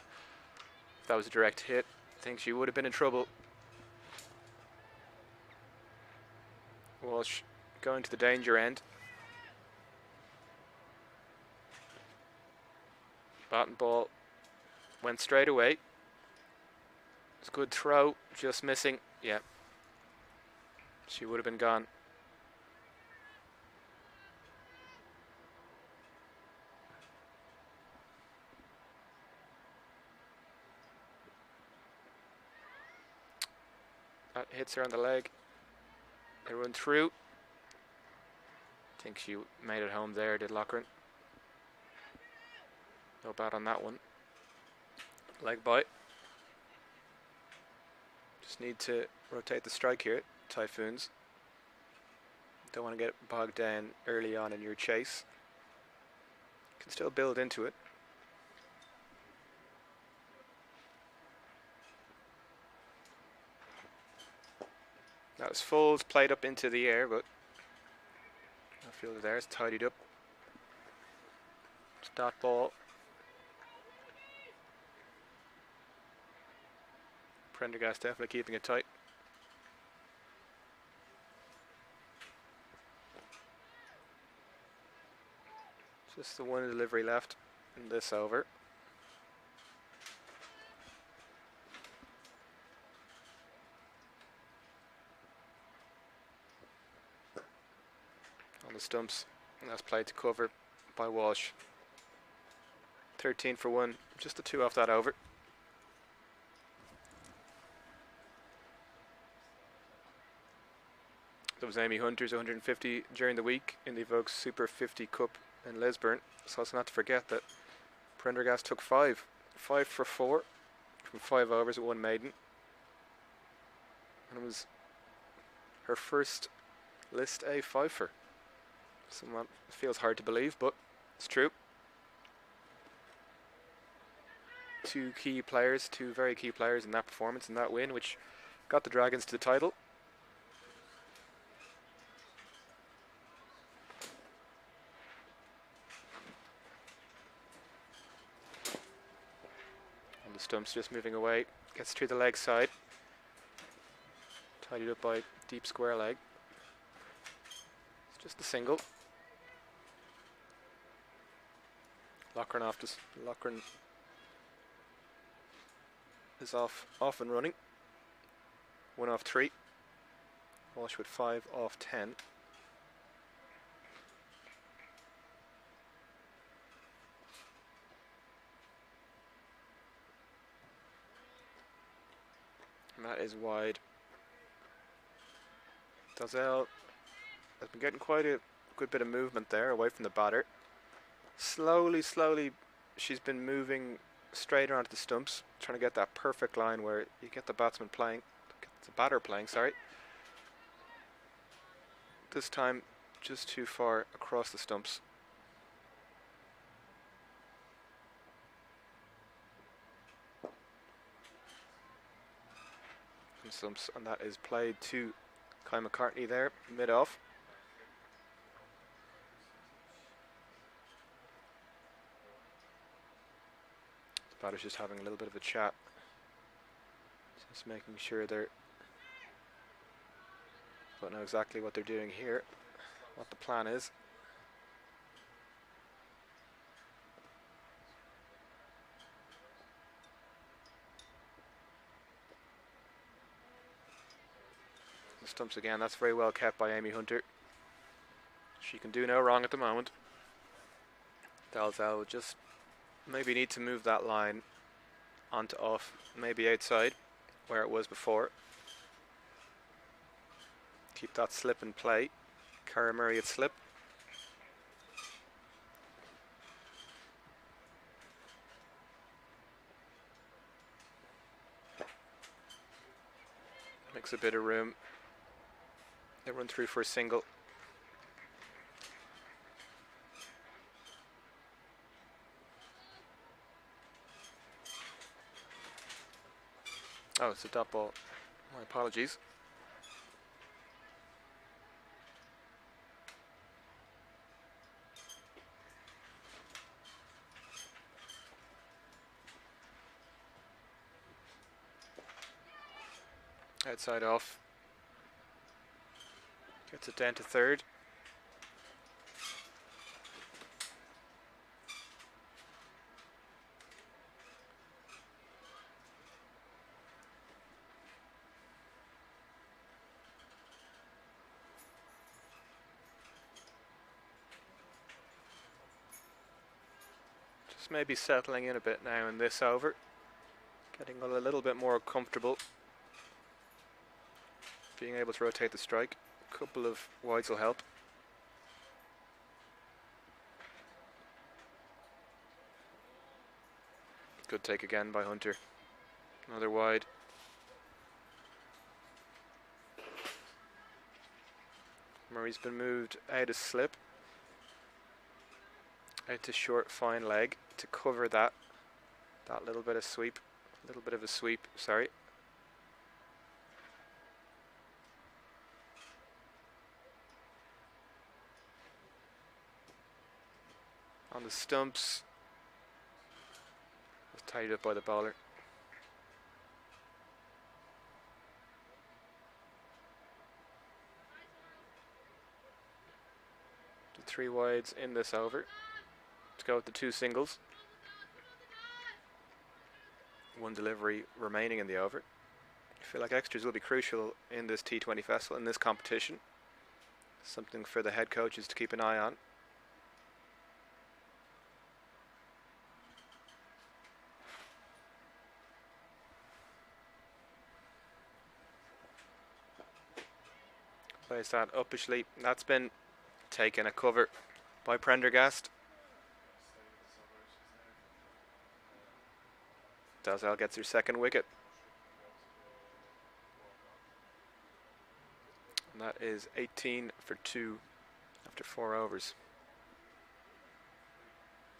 If that was a direct hit, I think she would have been in trouble. Walsh going to the danger end. Bat and ball went straight away. It's a good throw, just missing. Yeah. She would have been gone. That hits her on the leg. They run through. I think she made it home there, did Loughran. No bat on that one. Leg bite. Just need to rotate the strike here, Typhoons. Don't want to get bogged down early on in your chase. Can still build into it. That was full, played up into the air, but no fielder there, it's tidied up. It's dot ball. Prendergast definitely keeping it tight. Just the one delivery left in this over. On the stumps, and that's played to cover by Walsh. 13 for 1, just the 2 off that over. That was Amy Hunter's 150 during the week in the Evoke Super 50 Cup in Lisburn. So also not to forget that Prendergast took 5 for 4 from 5 overs at 1 maiden. And it was her first list A 5-fer. Somewhat feels hard to believe, but it's true. 2 key players, 2 very key players in that performance and that win, which got the Dragons to the title. And the stumps just moving away, gets through the leg side. Tidied up by deep square leg. It's just a single. Loughran is off and running. 1 off 3. Walsh with 5 off 10. And that is wide. Dalzell has been getting quite a good bit of movement there away from the batter. Slowly, she's been moving straighter onto the stumps, trying to get that perfect line where you get the batter playing, sorry. This time, just too far across the stumps. And that is played to Kai McCartney there, mid-off. The batter's just having a little bit of a chat. Just making sure don't know exactly what they're doing here, what the plan is. The stumps again, that's very well kept by Amy Hunter. She can do no wrong at the moment. Dalzell will just maybe need to move that line onto off, maybe outside where it was before. Keep that slip in play. Cara Murray at slip. Makes a bit of room. They run through for a single. Oh, it's a dot ball. My apologies. Outside off. Gets it down to third. Just maybe settling in a bit now in this over. Getting a little bit more comfortable. Being able to rotate the strike. A couple of wides will help. Good take again by Hunter. Another wide. Murray's been moved out of slip. Out to short fine leg to cover that little bit of sweep. A little bit of a sweep, sorry. On the stumps, was tied up by the bowler. The 3 wides in this over. Let's go with the 2 singles. 1 delivery remaining in the over. I feel like extras will be crucial in this T20 festival, in this competition. Something for the head coaches to keep an eye on. Plays that uppishly. That's been taken a cover by Prendergast. Dalzell gets her second wicket. And that is 18 for 2 after 4 overs.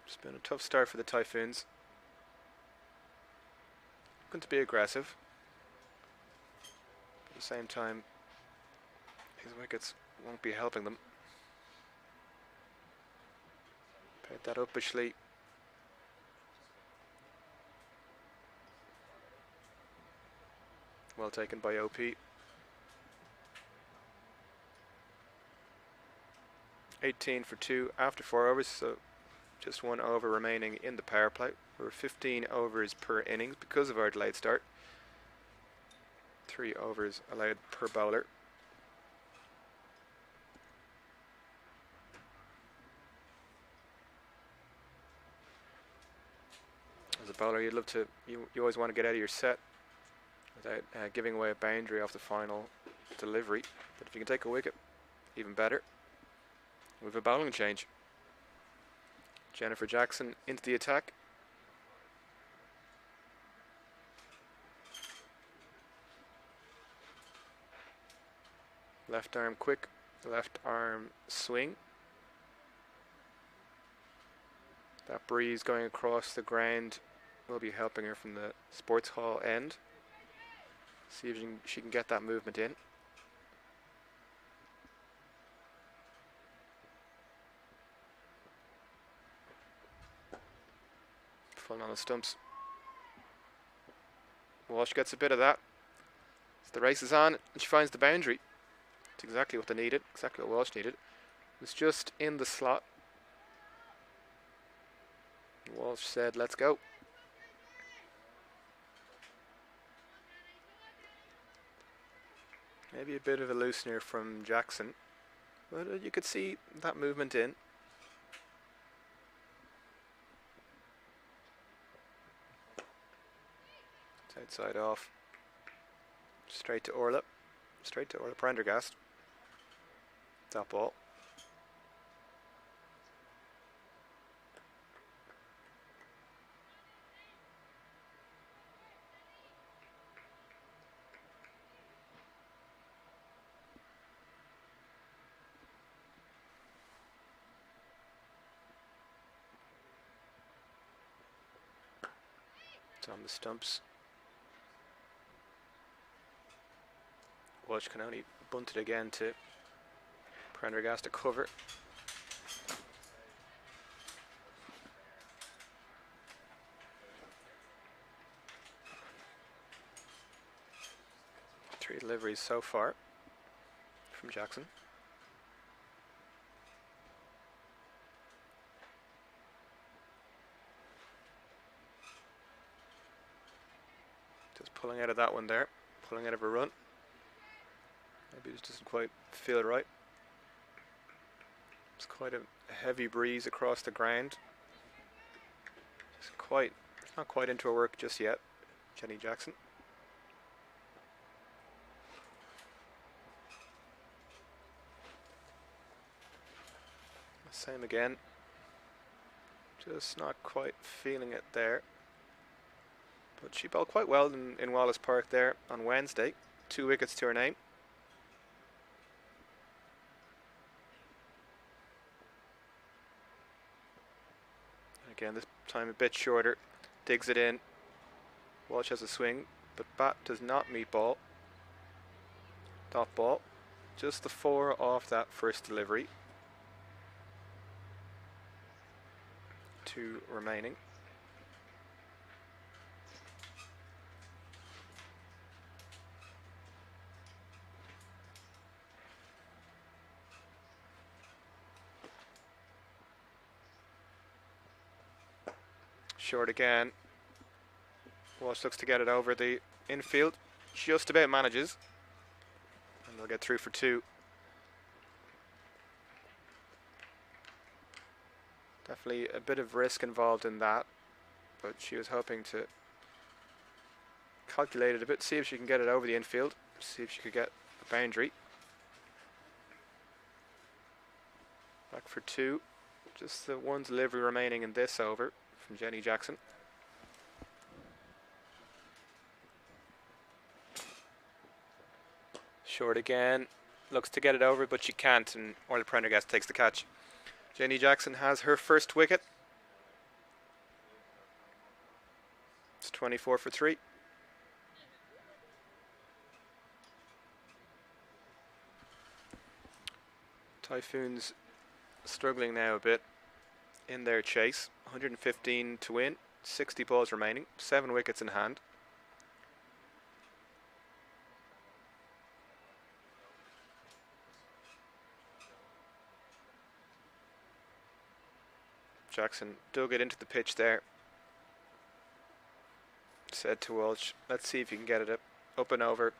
It's been a tough start for the Typhoons. Looking to be aggressive. At the same time, his wickets won't be helping them. Played that uppishly. Well taken by OP. 18 for 2 after 4 overs, so just 1 over remaining in the power play. We're 15 overs per innings because of our delayed start. 3 overs allowed per bowler. As a bowler, you'd love to, you always want to get out of your set without giving away a boundary off the final delivery. But if you can take a wicket, even better. With a bowling change. Jennifer Jackson into the attack. Left arm quick, left arm swing. That breeze going across the ground will be helping her from the sports hall end. See if she can get that movement in. Falling on the stumps. Walsh gets a bit of that. As the race is on, and she finds the boundary. It's exactly what they needed, exactly what Walsh needed. It's just in the slot. Walsh said, let's go. Maybe a bit of a loosener from Jackson. But you could see that movement in. It's outside off. Straight to Orla. Straight to Orla Prendergast. That ball. It's on the stumps. Walsh can only bunt it again to Prendergast to cover. Three deliveries so far from Jackson. Just pulling out of that one there, pulling out of a run. Maybe it just doesn't quite feel right. It's quite a heavy breeze across the ground. It's not quite into her work just yet, Jenny Jackson. Same again. Just not quite feeling it there. But she bowled quite well in Wallace Park there on Wednesday. 2 wickets to her name. Again, this time a bit shorter. Digs it in. Walsh has a swing, but bat does not meet ball. Dot ball. Just the 4 off that first delivery. 2 remaining. Short again. Walsh looks to get it over the infield. Just about manages. And they'll get through for 2. Definitely a bit of risk involved in that. But she was hoping to calculate it a bit. See if she can get it over the infield. See if she could get a boundary. Back for 2. Just the one delivery remaining in this over from Jenny Jackson. Short again. Looks to get it over, but she can't, and Orla Prendergast takes the catch. Jenny Jackson has her first wicket. It's 24 for 3. Typhoons struggling now a bit in their chase. 115 to win, 60 balls remaining, 7 wickets in hand. Jackson dug it into the pitch there. Said to Walsh, let's see if you can get it up and over.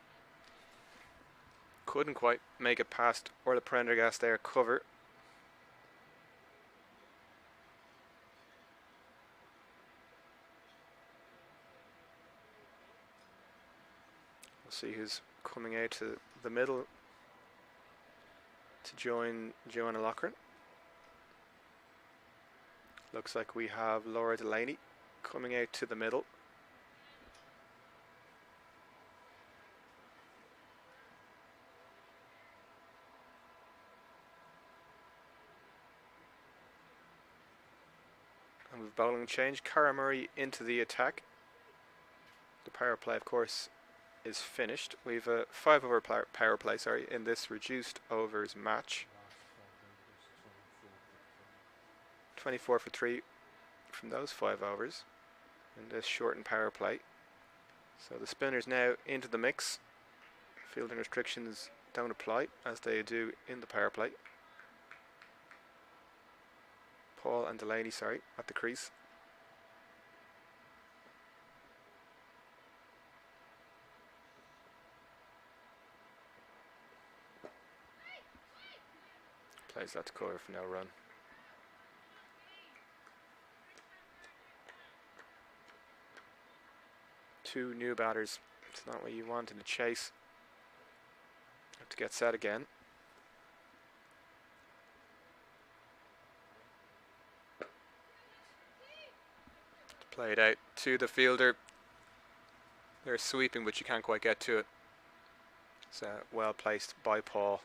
Couldn't quite make it past Orla Prendergast there, cover. We'll see who's coming out to the middle to join Joanna Loughran. Looks like we have Laura Delaney coming out to the middle. And with bowling change, Cara Murray into the attack. The power play, of course, is finished. We've a 5-over power play, in this reduced overs match. 24 for 3 from those 5 overs in this shortened power play. So the spinners now into the mix. Fielding restrictions don't apply as they do in the power play. Paul and Delaney, at the crease. Plays that to cover for no run. Two new batters. It's not what you want in a chase. Have to get set again. Play it out to the fielder. They're sweeping, but you can't quite get to it. It's well placed by Paul.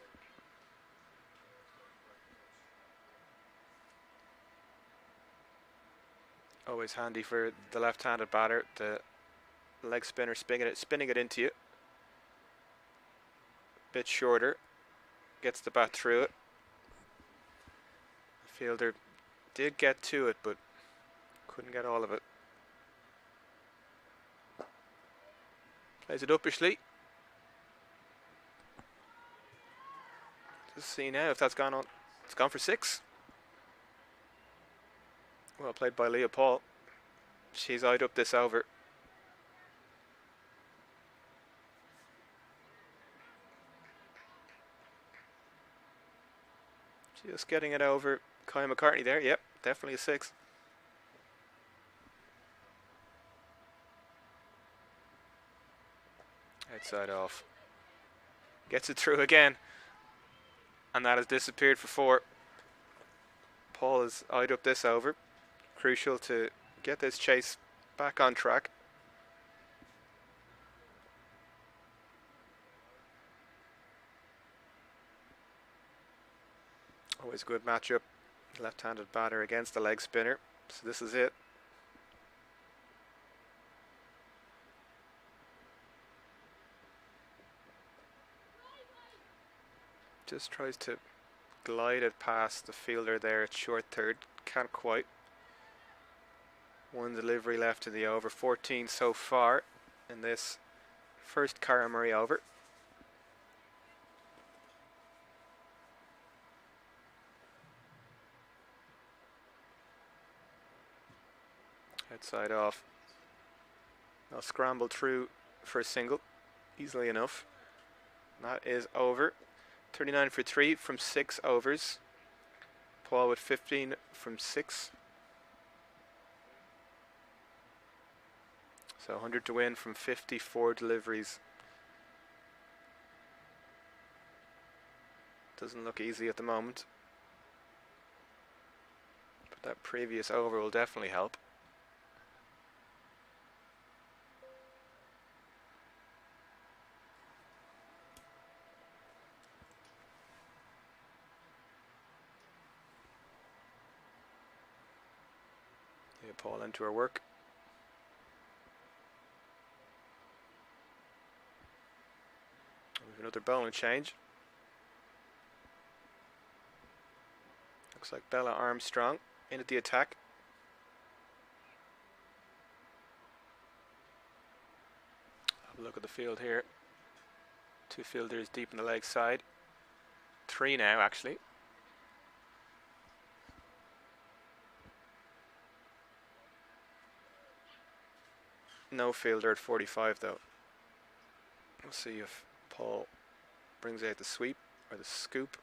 Always handy for the left-handed batter. The leg spinner spinning it into you. Bit shorter. Gets the bat through it. The fielder did get to it, but couldn't get all of it. Plays it uppishly. Just see now if that's gone on. It's gone for 6. Well played by Leah Paul. She's eyed up this over. Just getting it over. Kyle McCartney there. Yep, definitely a 6. Outside off. Gets it through again. And that has disappeared for 4. Paul has eyed up this over. Crucial to get this chase back on track. Always a good matchup. Left-handed batter against the leg spinner. So this is it. Just tries to glide it past the fielder there at short third. Can't quite. One delivery left in the over. 14 so far in this first Cara Murray over. Outside off. They'll scramble through for a single easily enough. That is over. 39 for 3 from 6 overs. Paul with 15 from 6. So 100 to win from 54 deliveries. Doesn't look easy at the moment. That previous over will definitely help. Yeah, Paul into her work. Another bowling change. Looks like Bella Armstrong in at the attack. Have a look at the field here. 2 fielders deep in the leg side. 3 now, actually. No fielder at 45 though. We'll see if Paul brings out the sweep or the scoop,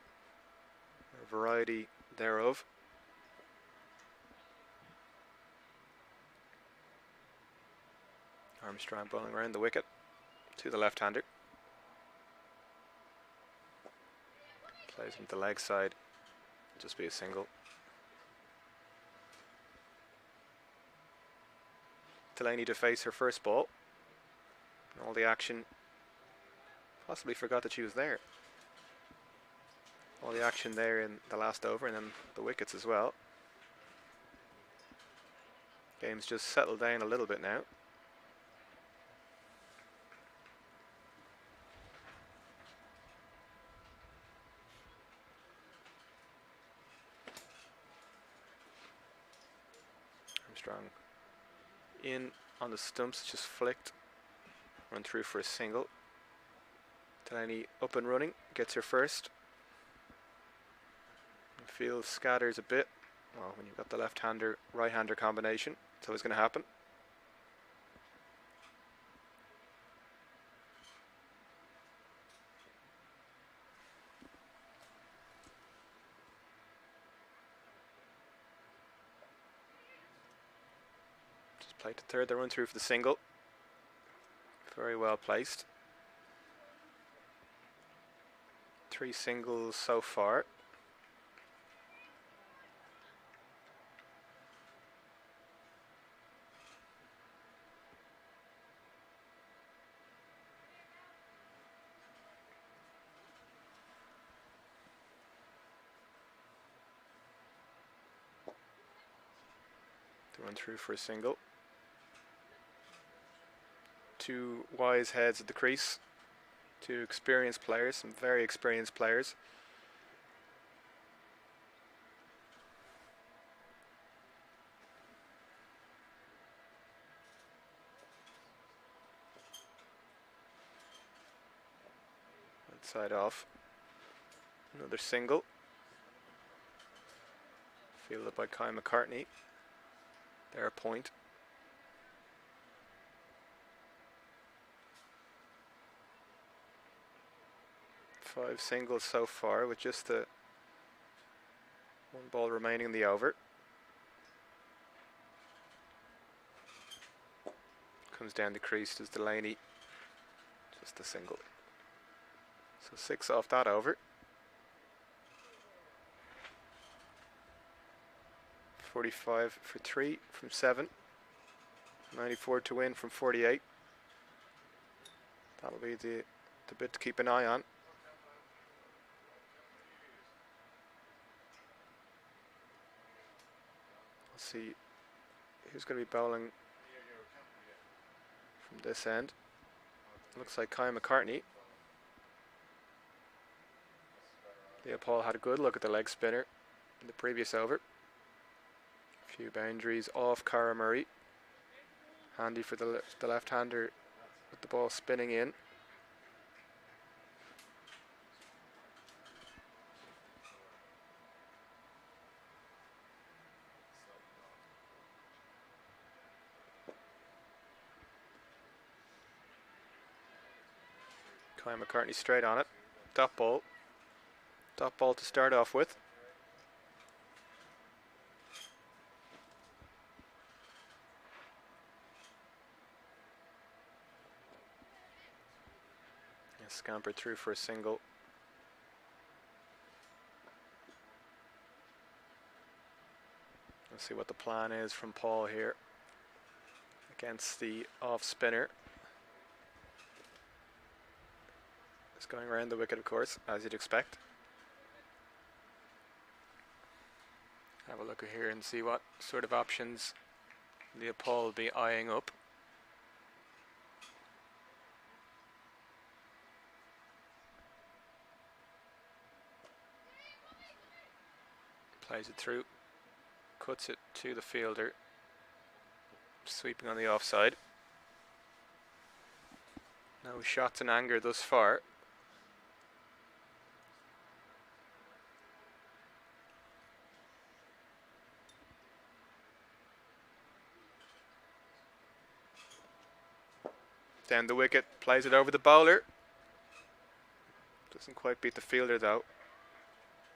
or a variety thereof. Armstrong bowling around the wicket to the left-hander. Plays into the leg side. Just be a single. Delaney to face her first ball. All the action. Possibly forgot that she was there. All the action there in the last over, and then the wickets as well. Game's just settled down a little bit now. Armstrong in on the stumps, just flicked. Run through for a single. Delaney up and running, gets her first. Field scatters a bit. Well, when you've got the left-hander, right-hander combination, it's always going to happen. Just played to third, the run through for the single. Very well placed. 3 singles so far. Run through for a single. 2 wise heads at the crease. 2 experienced players, some very experienced players. One side off. Another single. Fielded by Kai McCartney. Their point. Five singles so far, with just the 1 ball remaining in the over. Comes down the crease, does Delaney. Just a single. So 6 off that over. 45 for 3 from 7. 94 to win from 48. That'll be the bit to keep an eye on. Let's see who's going to be bowling from this end. Looks like Kai McCartney. Leopold had a good look at the leg spinner in the previous over. Few boundaries off Cara Murray. Handy for the left-hander with the ball spinning in. Kai McCartney straight on it. Dot ball. Dot ball to start off with. Scampered through for a single. Let's see what the plan is from Paul here against the off spinner. It's going around the wicket, of course, as you'd expect. Have a look at here and see what sort of options Paul will be eyeing up. Plays it through, cuts it to the fielder, sweeping on the offside. No shots in anger thus far. Down the wicket, plays it over the bowler. Doesn't quite beat the fielder though.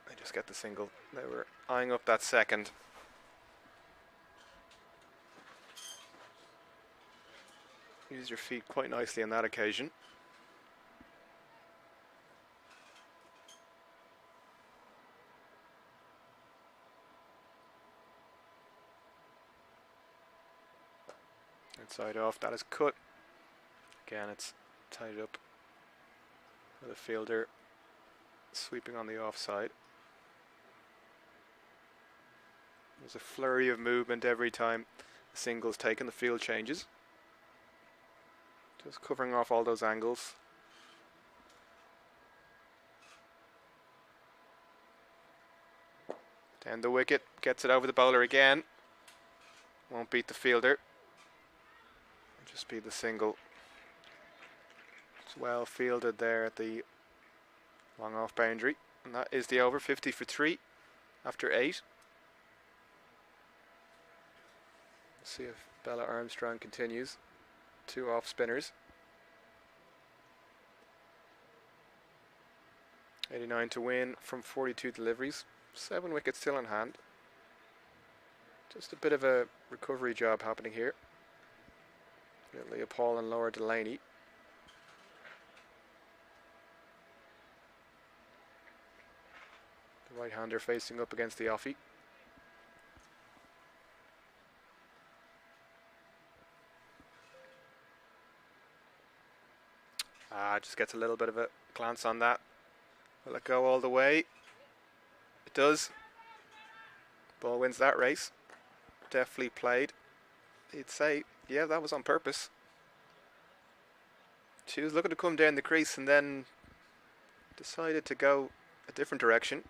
They just get the single. They were eyeing up that second. Use your feet quite nicely on that occasion. Inside off, that is cut. Again, it's tied up with the fielder sweeping on the offside. There's a flurry of movement every time the single's taken, the field changes. Just covering off all those angles. Down the wicket, gets it over the bowler again. Won't beat the fielder. Just be the single. It's well fielded there at the long off boundary. And that is the over, 50 for 3 after 8. Let's see if Bella Armstrong continues. 2 off spinners. 89 to win from 42 deliveries. 7 wickets still in hand. Just a bit of a recovery job happening here. Leah Paul and Laura Delaney. The right-hander facing up against the offie. Just gets a little bit of a glance on that. Will it go all the way? It does. Ball wins that race. Deftly played. You'd say, yeah, that was on purpose. She was looking to come down the crease and then decided to go a different direction.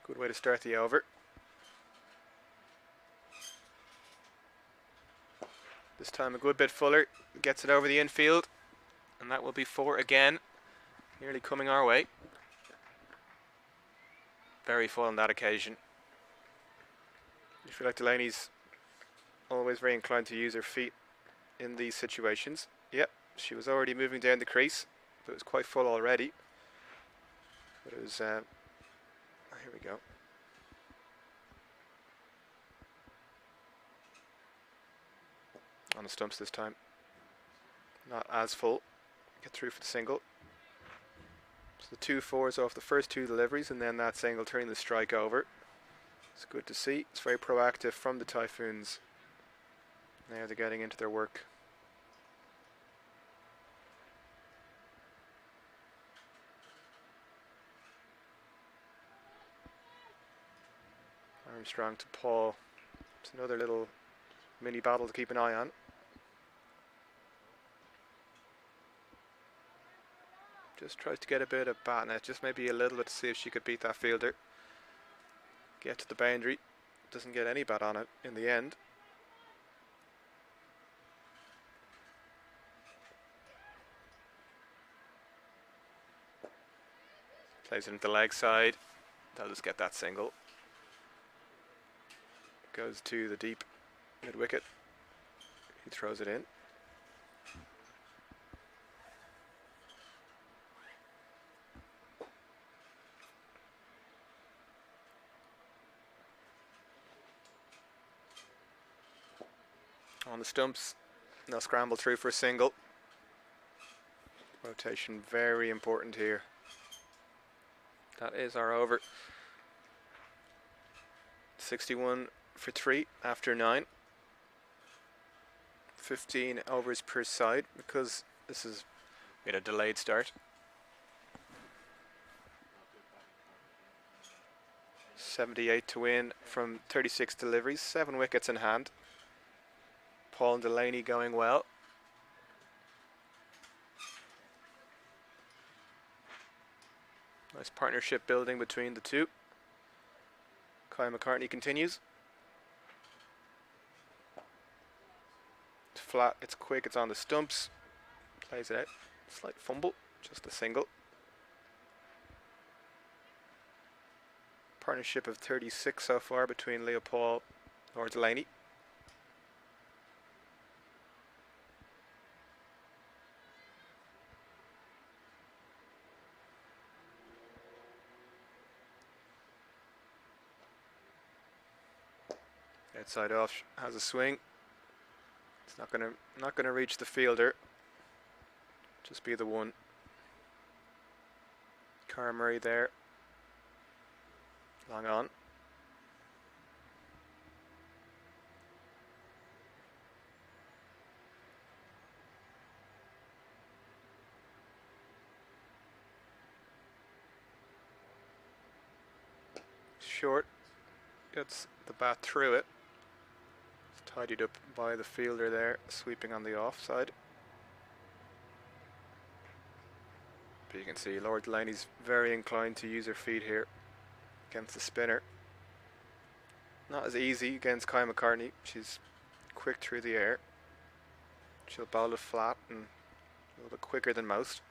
Good way to start the over. This time a good bit fuller. Gets it over the infield. And that will be 4 again. Nearly coming our way. Very full on that occasion. I feel like Delaney's always very inclined to use her feet in these situations. Yep, she was already moving down the crease. But it was quite full already. But it was... here we go. On the stumps this time. Not as full. Get through for the single. So the 2 4s off the first 2 deliveries, and then that single turning the strike over. It's good to see. It's very proactive from the Typhoons. Now they're getting into their work. Armstrong to Paul. It's another little mini battle to keep an eye on. Just tries to get a bit of bat net, just maybe a little bit to see if she could beat that fielder. Get to the boundary. Doesn't get any bat on it in the end. Plays it into the leg side. They'll just get that single. Goes to the deep mid wicket. He throws it in. On the stumps, they'll scramble through for a single. Rotation very important here. That is our over. 61 for 3 after 9. 15 overs per side because this is a delayed start. 78 to win from 36 deliveries, 7 wickets in hand. Paul and Delaney going well. Nice partnership building between the two. Kyle McCartney continues. It's flat, it's quick, it's on the stumps. Plays it out. Slight fumble, just a single. Partnership of 36 so far between Leopold and Lord Delaney. Outside off, has a swing. It's not gonna reach the fielder. Just be the one. Cara Murray there. Long on. Short. Gets the bat through it. It's tidied up by the fielder there, sweeping on the offside. But you can see Lord Delaney's very inclined to use her feet here against the spinner. Not as easy against Kai McCartney. She's quick through the air. She'll bowl it flat and a little bit quicker than most.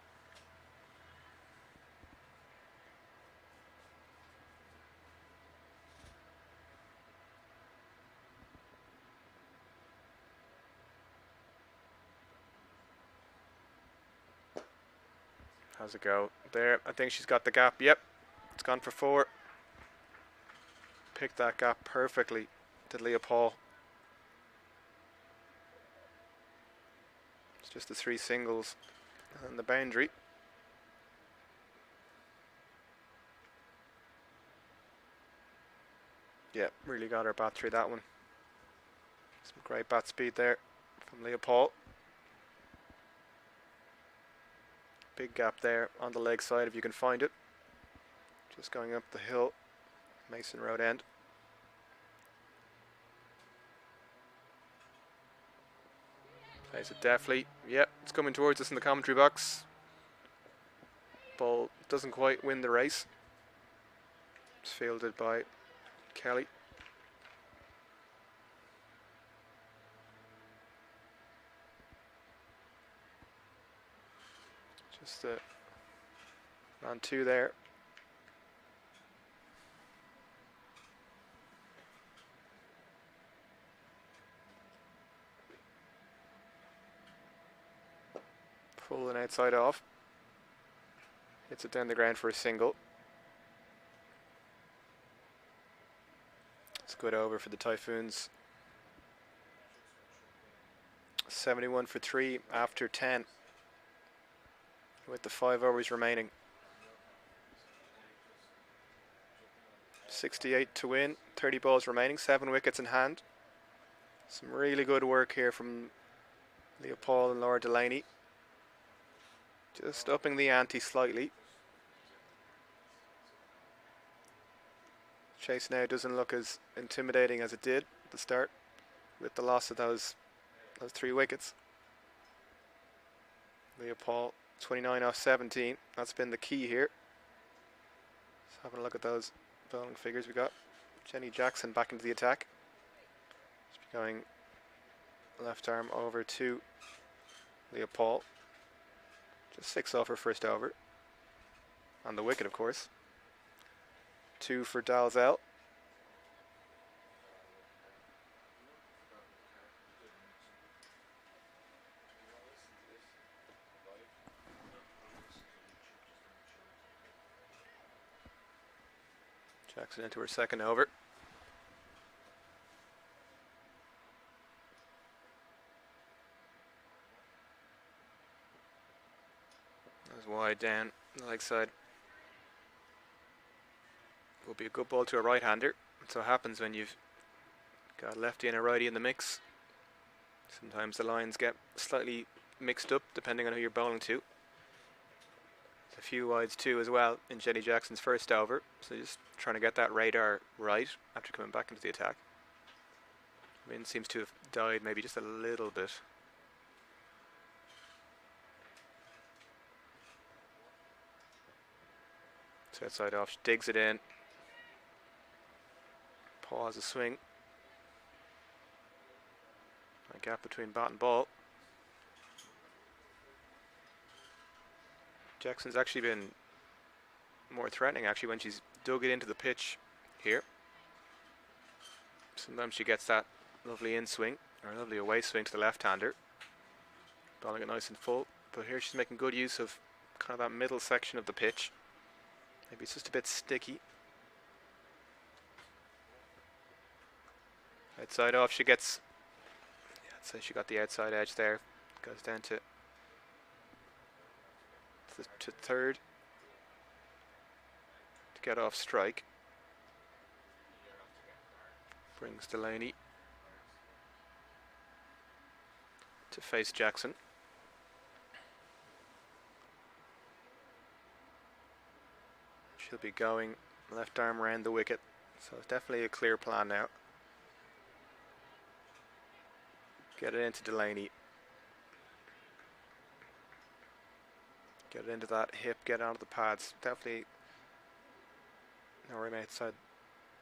How's it go? There, I think she's got the gap. Yep, it's gone for 4. Picked that gap perfectly, did Leopold. It's just the 3 singles and the boundary. Yeah, really got her bat through that one. Some great bat speed there from Leopold. Big gap there on the leg side if you can find it. Just going up the hill, Mason Road end. Plays it deftly. Yep, it's coming towards us in the commentary box. Ball doesn't quite win the race. It's fielded by Kelly. Just on 2 there. Full and outside off. Hits it down the ground for a single. It's a good over for the Typhoons. 71 for 3 after 10. With the 5 overs remaining. 68 to win, 30 balls remaining, 7 wickets in hand. Some really good work here from Leopold and Laura Delaney. Just upping the ante slightly. Chase now doesn't look as intimidating as it did at the start with the loss of those 3 wickets. Leopold 29 off 17. That's been the key here. Just having a look at those bowling figures we got. Jenny Jackson back into the attack. Just going left arm over to Leopold. Just 6 off her first over. On the wicket, of course. 2 for Dalzell. Jackson into her second over. side down, the leg side. Will be a good ball to a right-hander. So it happens when you've got a lefty and a righty in the mix. Sometimes the lines get slightly mixed up depending on who you're bowling to. There's a few wides too as well in Jenny Jackson's first over. So just trying to get that radar right after coming back into the attack. Wind seems to have died maybe just a little bit. So outside off, she digs it in. Pause the swing. A gap between bat and ball. Jackson's actually been more threatening actually when she's dug it into the pitch here. Sometimes she gets that lovely in swing or a lovely away swing to the left-hander. Bowling it nice and full. But here she's making good use of kind of that middle section of the pitch. Maybe it's just a bit sticky. Outside off, she gets, yeah, I'd say she got the outside edge there. Goes down to third to get off strike. Brings Delaney to face Jackson. She'll be going left arm around the wicket, so it's definitely a clear plan now. Get it into Delaney. Get it into that hip, get onto the pads. Definitely no room outside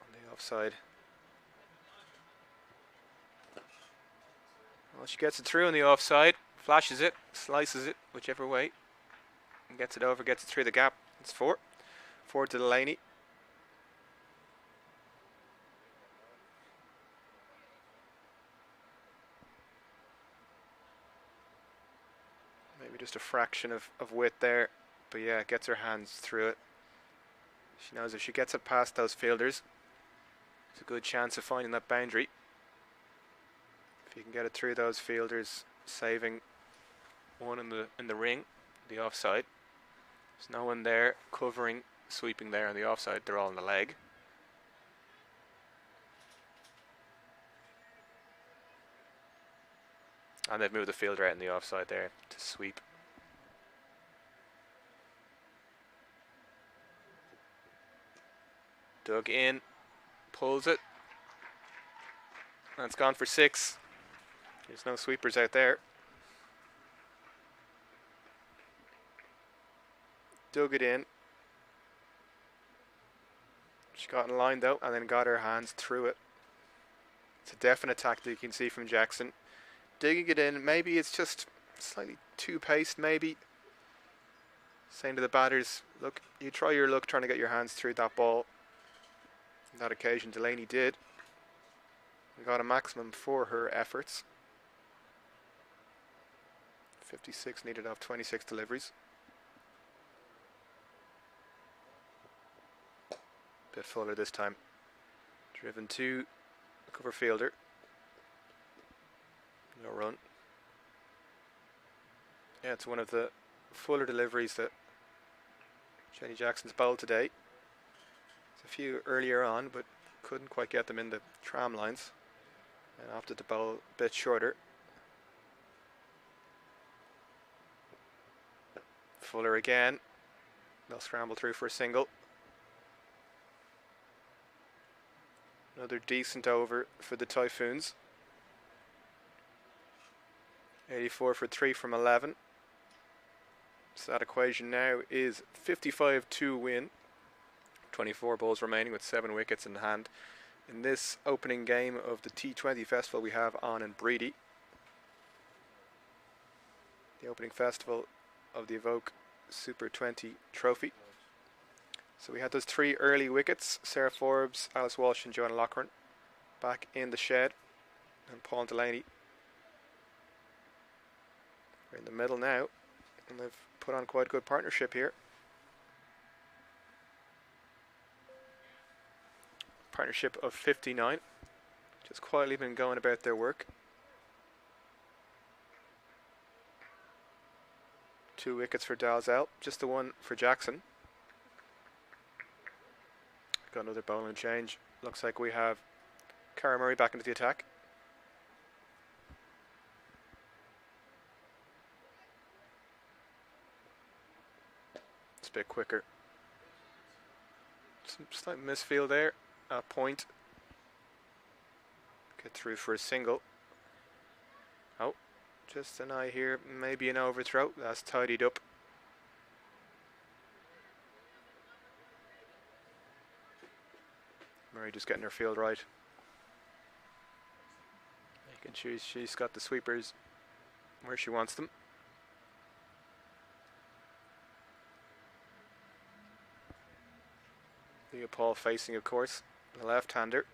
on the offside. Well, she gets it through on the offside, flashes it, slices it, whichever way. And gets it over, gets it through the gap. It's 4. 4 to Delaney. Maybe just a fraction of width there, but yeah, gets her hands through it. She knows if she gets it past those fielders, it's a good chance of finding that boundary. If you can get it through those fielders, saving one in the ring, the offside. There's no one there covering, sweeping there on the offside. They're all in the leg. And they've moved the fielder out in the offside there to sweep. Dug in, pulls it. And it's gone for 6. There's no sweepers out there. Dug it in. She got in line though, and then got her hands through it. It's a definite tactic you can see from Jackson. Digging it in, maybe it's just slightly too paced, maybe. Saying to the batters, look, you try your luck trying to get your hands through that ball. On that occasion, Delaney did. We got a maximum for her efforts. 56 needed off 26 deliveries. Bit fuller this time. Driven to the cover fielder. No run. Yeah, it's one of the fuller deliveries that Jenny Jackson's bowled today. It's a few earlier on, but couldn't quite get them in the tram lines. And opted to bowl a bit shorter. Fuller again. They'll scramble through for a single. Another decent over for the Typhoons. 84 for 3 from 11. So that equation now is 55 to win. 24 balls remaining with 7 wickets in hand. In this opening game of the T20 festival we have on in Breedy. The opening festival of the Evoke Super 20 trophy. So we had those 3 early wickets. Sarah Forbes, Alice Walsh and Joanna Loughran back in the shed. And Paul Delaney. We're in the middle now. And they've put on quite a good partnership here. Partnership of 59. Just quietly been going about their work. 2 wickets for Dalzell, just the one for Jackson. Got another bowling change. Looks like we have Cara Murray back into the attack. It's a bit quicker. Some slight misfield there. A point. Get through for a single. Oh, just an eye here. Maybe an overthrow. That's tidied up. Murray just getting her field right. Making sure she's got the sweepers where she wants them. Leopold facing, of course, the left-hander.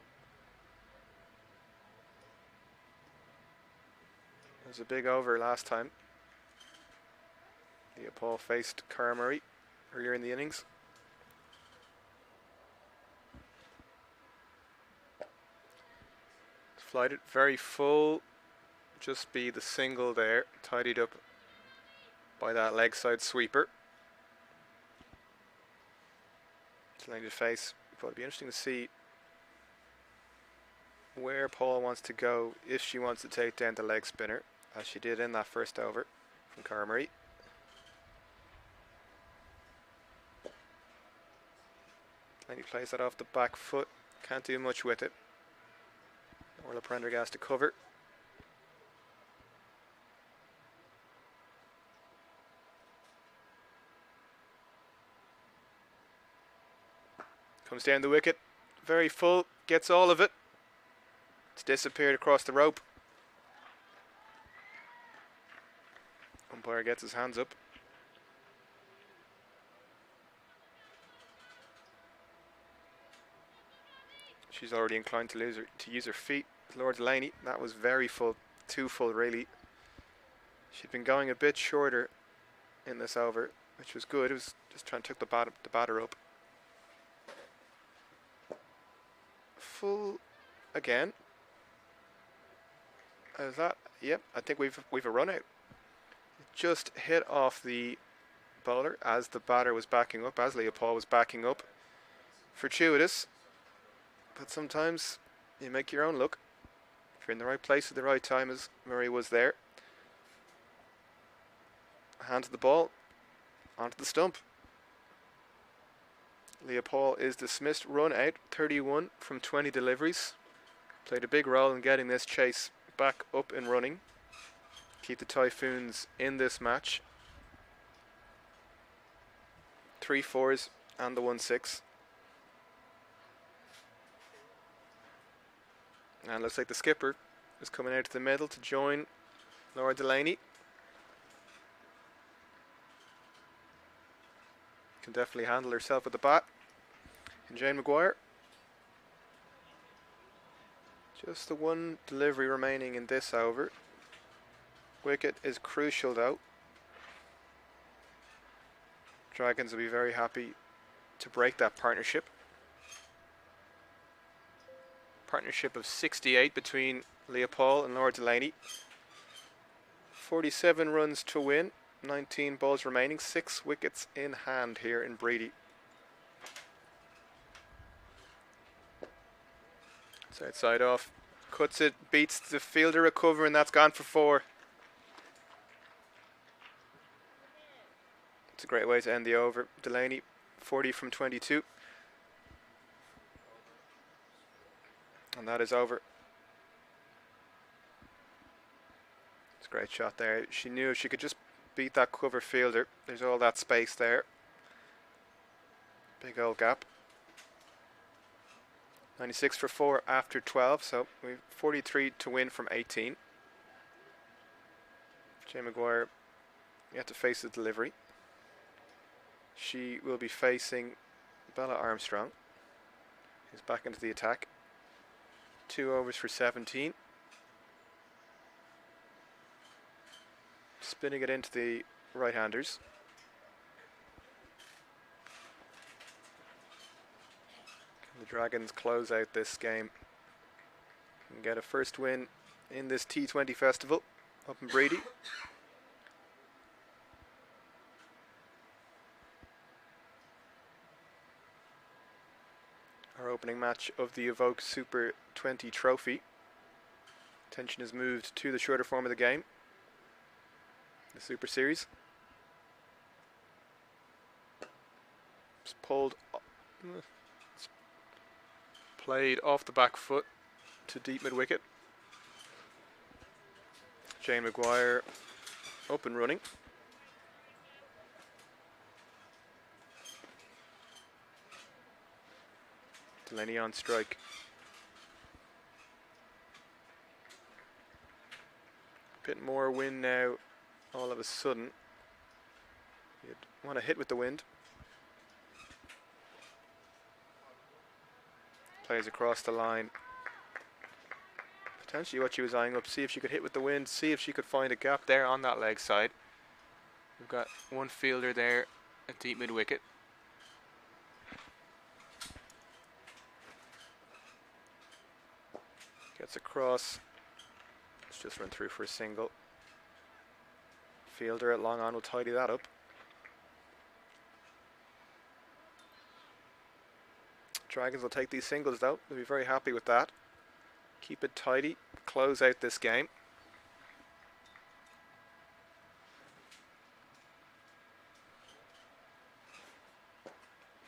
It was a big over last time. Leopold faced Cara Murray earlier in the innings. Flighted very full. Just be the single there, tidied up by that leg side sweeper. Laying to face. But it'll be interesting to see where Paul wants to go if she wants to take down the leg spinner, as she did in that first over from Cara Murray. Laney plays that off the back foot. Can't do much with it. Orla Prendergast to cover. Comes down the wicket, very full, gets all of it. It's disappeared across the rope. Umpire gets his hands up. She's already inclined to use her feet. Lord Delaney, that was very full, too full really. She'd been going a bit shorter in this over, which was good. It was just trying to take the batter up. Full again. Is that? Yep, I think we've a run out. Just hit off the bowler as the batter was backing up, as Leopold was backing up. Fortuitous, but sometimes you make your own luck. If you're in the right place at the right time, as Murray was there. Hand to the ball, onto the stump. Leopold is dismissed, run out, 31 from 20 deliveries. Played a big role in getting this chase back up and running. Keep the Typhoons in this match. 3 4s and the 1-6. And looks like the skipper is coming out to the middle to join Laura Delaney. Can definitely handle herself with the bat. And Jane Maguire. Just the one delivery remaining in this over. Wicket is crucial though. Dragons will be very happy to break that partnership. Partnership of 68 between Leopold and Laura Delaney. 47 runs to win, 19 balls remaining, 6 wickets in hand here in Breedy. It's outside off, cuts it, beats the fielder a cover, and that's gone for 4. It's a great way to end the over. Delaney, 40 from 22. And that is over. It's a great shot there. She knew she could just beat that cover fielder. There's all that space there. Big old gap. 96 for 4 after 12, so we've 43 to win from 18. Jane Maguire yet to face the delivery. She will be facing Bella Armstrong, who's back into the attack. 2 overs for 17. Spinning it into the right-handers. Can the Dragons close out this game and get a first win in this T20 festival up in Breedy? Our opening match of the Evoke Super 20 trophy. Attention is moved to the shorter form of the game, the Super Series. It's pulled, it's played off the back foot to deep mid wicket. Shane Maguire up and running. Delaney on strike. Bit more wind now, all of a sudden. You'd want to hit with the wind. Plays across the line. Potentially what she was eyeing up, see if she could hit with the wind, see if she could find a gap there on that leg side. We've got one fielder there at deep mid wicket. Gets across. Let's just run through for a single. Fielder at long on will tidy that up. Dragons will take these singles though. They'll be very happy with that. Keep it tidy. Close out this game.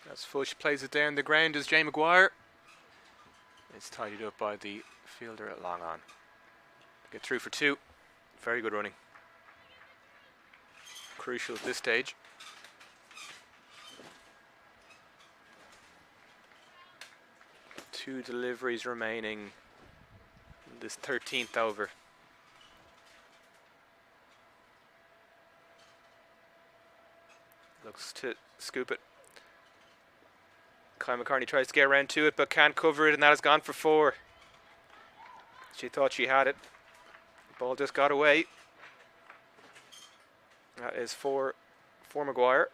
That's full. She plays it down the ground as Jay Maguire. It's tidied up by the fielder at long on. Get through for two. Very good running. Crucial at this stage. Two deliveries remaining in this 13th over. Looks to scoop it. Kyle McCartney tries to get around to it but can't cover it, and that has gone for four. She thought she had it. The ball just got away. That is four for Maguire.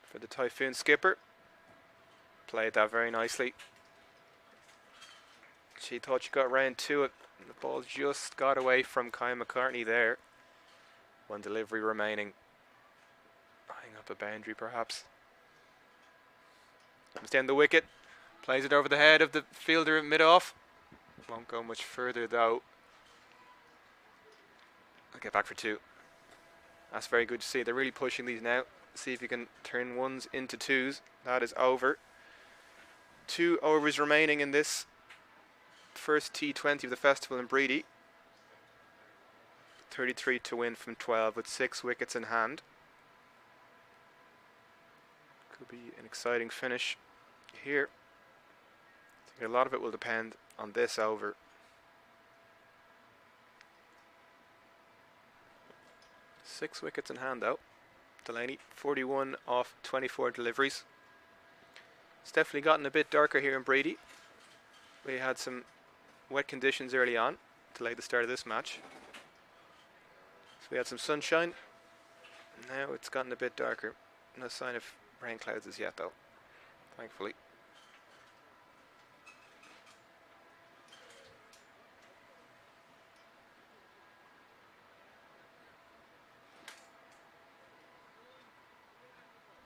For the Typhoon skipper. Played that very nicely. She thought she got around to it. The ball just got away from Kyle McCartney there. One delivery remaining. Eyeing up a boundary perhaps. Comes down the wicket. Plays it over the head of the fielder mid-off. Won't go much further though. I'll get back for two. That's very good to see. They're really pushing these now. See if you can turn ones into twos. That is over. 2 overs remaining in this first T20 of the festival in Breedy. 33 to win from 12 with 6 wickets in hand. Could be an exciting finish here. I think a lot of it will depend on this over. Six wickets in hand though. Delaney, 41 off 24 deliveries. It's definitely gotten a bit darker here in Breedy. We had some wet conditions early on to lay the start of this match. So we had some sunshine. Now it's gotten a bit darker. No sign of rain clouds as yet though, thankfully.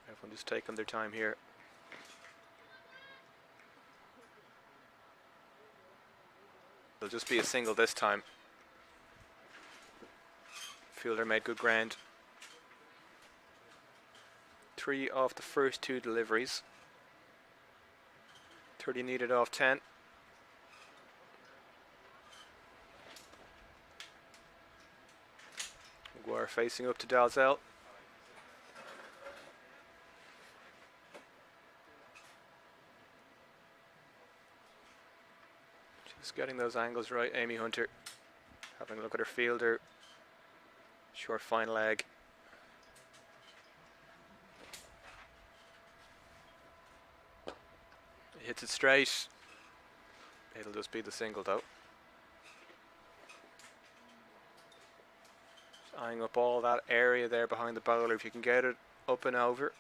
Everyone just taking their time here. It'll just be a single this time. Fielder made good ground. 3 off the first 2 deliveries. 30 needed off 10. Maguire facing up to Dalzell. Just getting those angles right. Amy Hunter having a look at her fielder. Short fine leg. Hits it straight. It'll just be the single though. Just eyeing up all that area there behind the bowler. If you can get it up and over.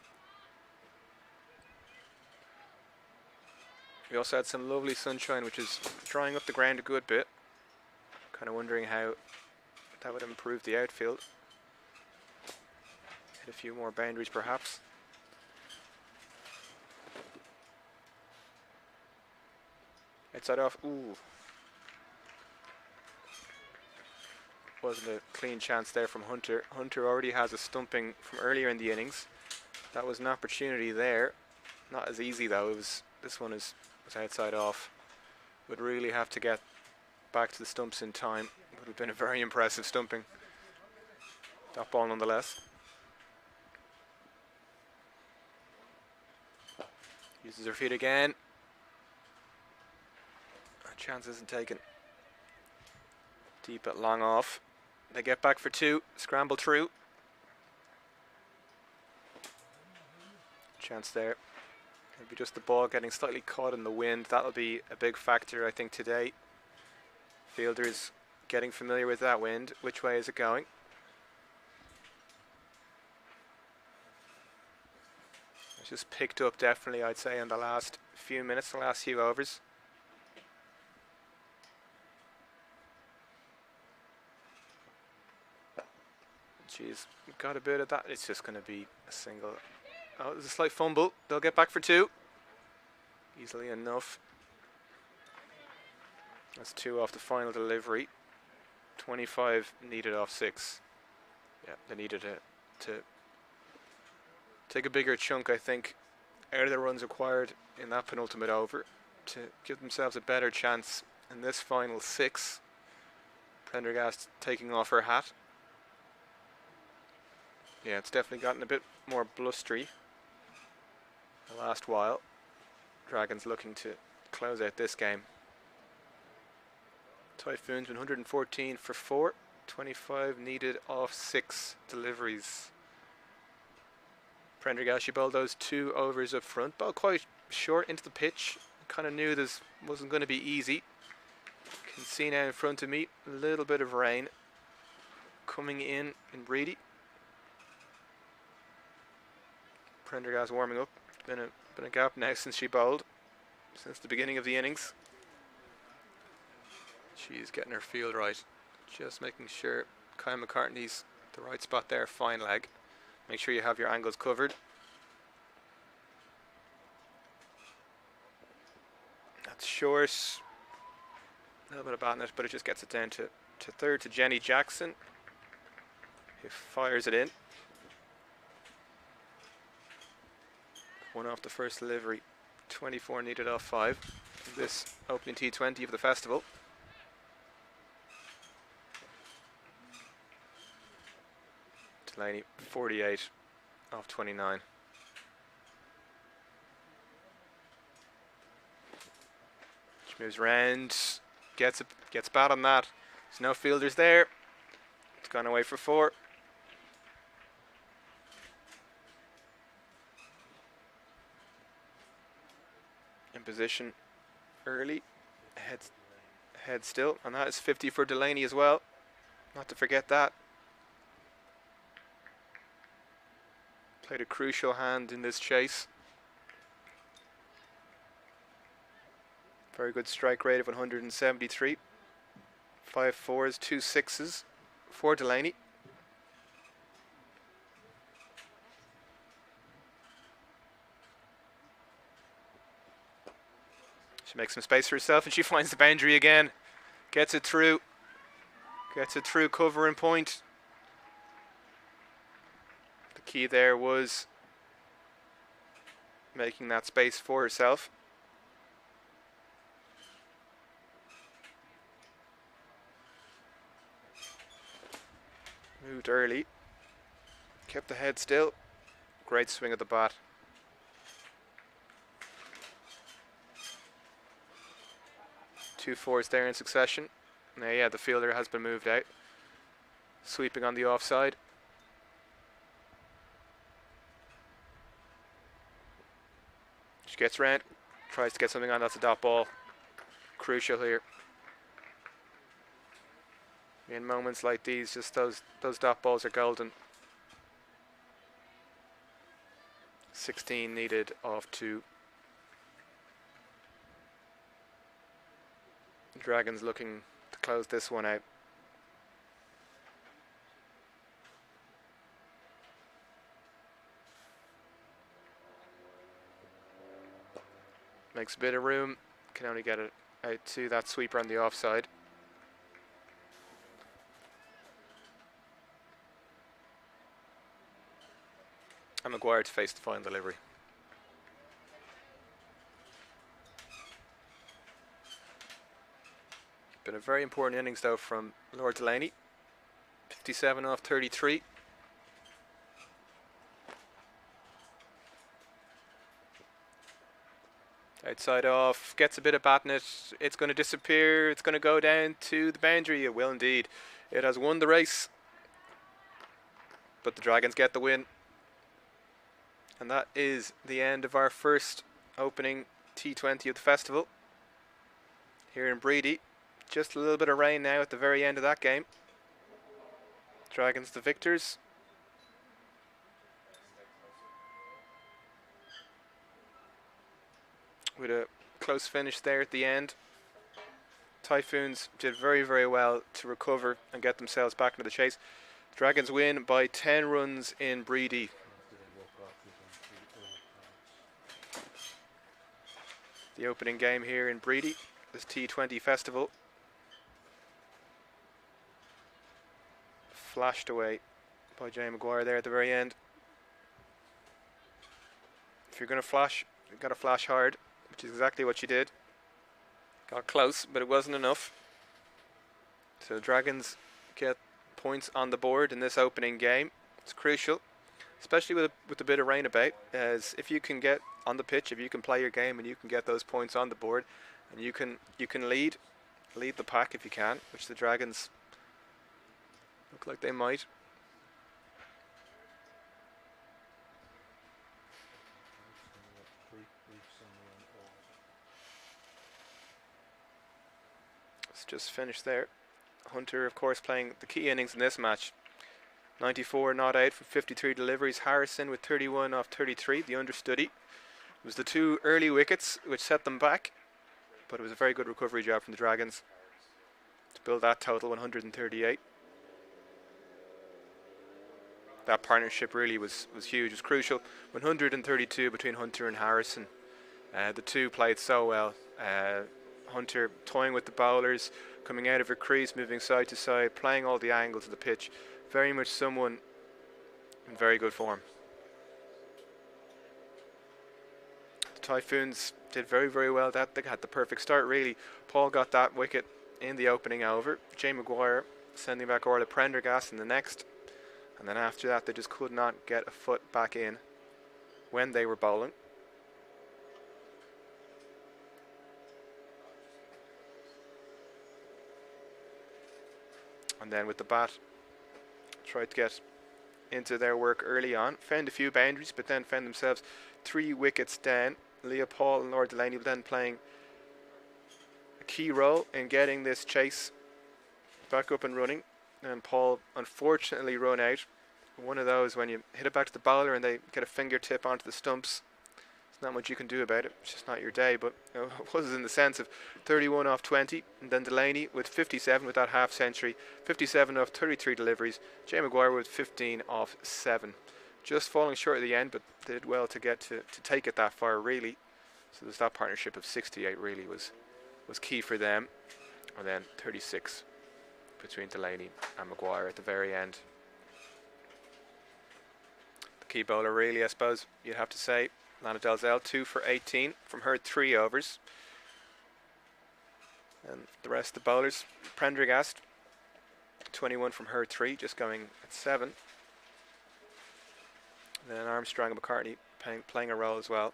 We also had some lovely sunshine, which is drying up the ground a good bit. Kind of wondering how that would improve the outfield. Hit a few more boundaries perhaps. Outside off. Ooh. Wasn't a clean chance there from Hunter. Hunter already has a stumping from earlier in the innings. That was an opportunity there. Not as easy though. This one was outside off. Would really have to get back to the stumps in time. Would have been a very impressive stumping. That ball nonetheless. Uses her feet again. A chance isn't taken. Deep at long off. They get back for 2. Scramble through. Chance there. Maybe just the ball getting slightly caught in the wind. That'll be a big factor, I think, today. Fielders getting familiar with that wind. Which way is it going? It's just picked up definitely, I'd say, in the last few minutes, the last few overs. Jeez, got a bit of that. It's just going to be a single. Oh, there's a slight fumble. They'll get back for 2. Easily enough. That's 2 off the final delivery. 25 needed off 6. Yeah, they needed to take a bigger chunk, I think, out of the runs required in that penultimate over to give themselves a better chance in this final 6. Prendergast taking off her hat. Yeah, it's definitely gotten a bit more blustery the last while. Dragons looking to close out this game. Typhoons 114 for 4. 25 needed off 6 deliveries. Prendergast, she bowled those 2 overs up front. Bowled quite short into the pitch. Kind of knew this wasn't going to be easy. Can see now in front of me a little bit of rain coming in Breedy. Prendergast warming up. Been a gap now since she bowled, since the beginning of the innings. She's getting her field right, just making sure Kyle McCartney's the right spot there. Fine leg. Make sure you have your angles covered. That's short. A little bit of bat in it, but it just gets it down to third to Jenny Jackson, who fires it in. 1 off the first delivery. 24 needed off 5. This opening T20 of the festival. Delaney 48 off 29. She moves round, gets bat on that. There's no fielders there. It's gone away for 4. In position early, head still, and that is 50 for Delaney as well. Not to forget that. Played a crucial hand in this chase. Very good strike rate of 173. 5 4s, 2 6s for Delaney. She makes some space for herself and she finds the boundary again. Gets it through. Gets it through cover and point. The key there was making that space for herself. Moved early. Kept the head still. Great swing of the bat. Two 4s there in succession. Now, yeah, the fielder has been moved out. Sweeping on the offside. She gets round, tries to get something on. That's a dot ball. Crucial here. In moments like these, just those dot balls are golden. 16 needed off 2. Dragons looking to close this one out. Makes a bit of room. Can only get a out to that sweeper on the offside. And Maguire to face the final delivery. Been a very important innings though from Lord Delaney. 57 off 33. Outside off, gets a bit of bat in it. It's going to disappear. It's going to go down to the boundary. It will indeed. It has won the race. But the Dragons get the win. And that is the end of our first opening T20 of the festival. Here in Breedy. Just a little bit of rain now at the very end of that game. Dragons the victors. With a close finish there at the end. Typhoons did very, very well to recover and get themselves back into the chase. Dragons win by 10 runs in Breedy. The opening game here in Breedy, this T20 festival. Flashed away by Jay Maguire there at the very end. If you're going to flash, you've got to flash hard, which is exactly what she did. Got close, but it wasn't enough. So the Dragons get points on the board in this opening game. It's crucial, especially with a bit of rain about, as if you can get on the pitch, if you can play your game and you can get those points on the board, and you can lead the pack if you can, which the Dragons look like they might. It's just finished there. Hunter, of course, playing the key innings in this match. 94 not out from 53 deliveries. Harrison with 31 off 33, the understudy. It was the two early wickets which set them back, but it was a very good recovery job from the Dragons to build that total 138. That partnership really was huge, was crucial. 132 between Hunter and Harrison. The two played so well. Hunter toying with the bowlers, coming out of her crease, moving side to side, playing all the angles of the pitch. Very much someone in very good form. The Typhoons did very, very well. They had the perfect start, really. Paul got that wicket in the opening over. Jay Maguire sending back Orla Prendergast in the next. And then after that, they just could not get a foot back in when they were bowling. And then with the bat, tried to get into their work early on. Found a few boundaries, but then found themselves 3 wickets down. Leah Paul and Lord Delaney then playing a key role in getting this chase back up and running. And Paul unfortunately run out. One of those when you hit it back to the bowler and they get a fingertip onto the stumps. There's not much you can do about it. It's just not your day, but it was in the sense of 31 off 20, and then Delaney with 57 with that half century, 57 off 33 deliveries. Jay Maguire with 15 off 7. Just falling short at the end, but did well to get to take it that far, really. So there's that partnership of 68 really was key for them. And then 36 between Delaney and Maguire at the very end. The key bowler really, I suppose you'd have to say, Lana Dalzell, 2 for 18 from her 3 overs. And the rest of the bowlers, Prendergast, 21 from her 3, just going at 7. And then Armstrong and McCartney playing a role as well,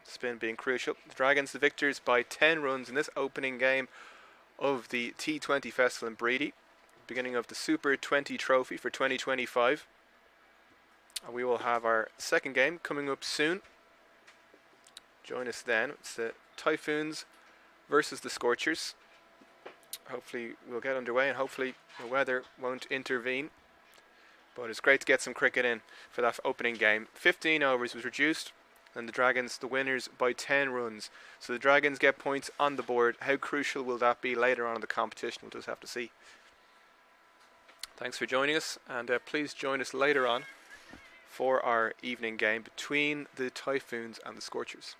spin being crucial. The Dragons the victors by 10 runs in this opening game of the T20 Festival in Breedy, beginning of the Super 20 Trophy for 2025. And we will have our second game coming up soon. Join us then. It's the Typhoons versus the Scorchers. Hopefully we'll get underway and hopefully the weather won't intervene. But it's great to get some cricket in for that opening game. 15 overs was reduced and the Dragons the winners by 10 runs. So the Dragons get points on the board. How crucial will that be later on in the competition? We'll just have to see. Thanks for joining us, and please join us later on for our evening game between the Typhoons and the Scorchers.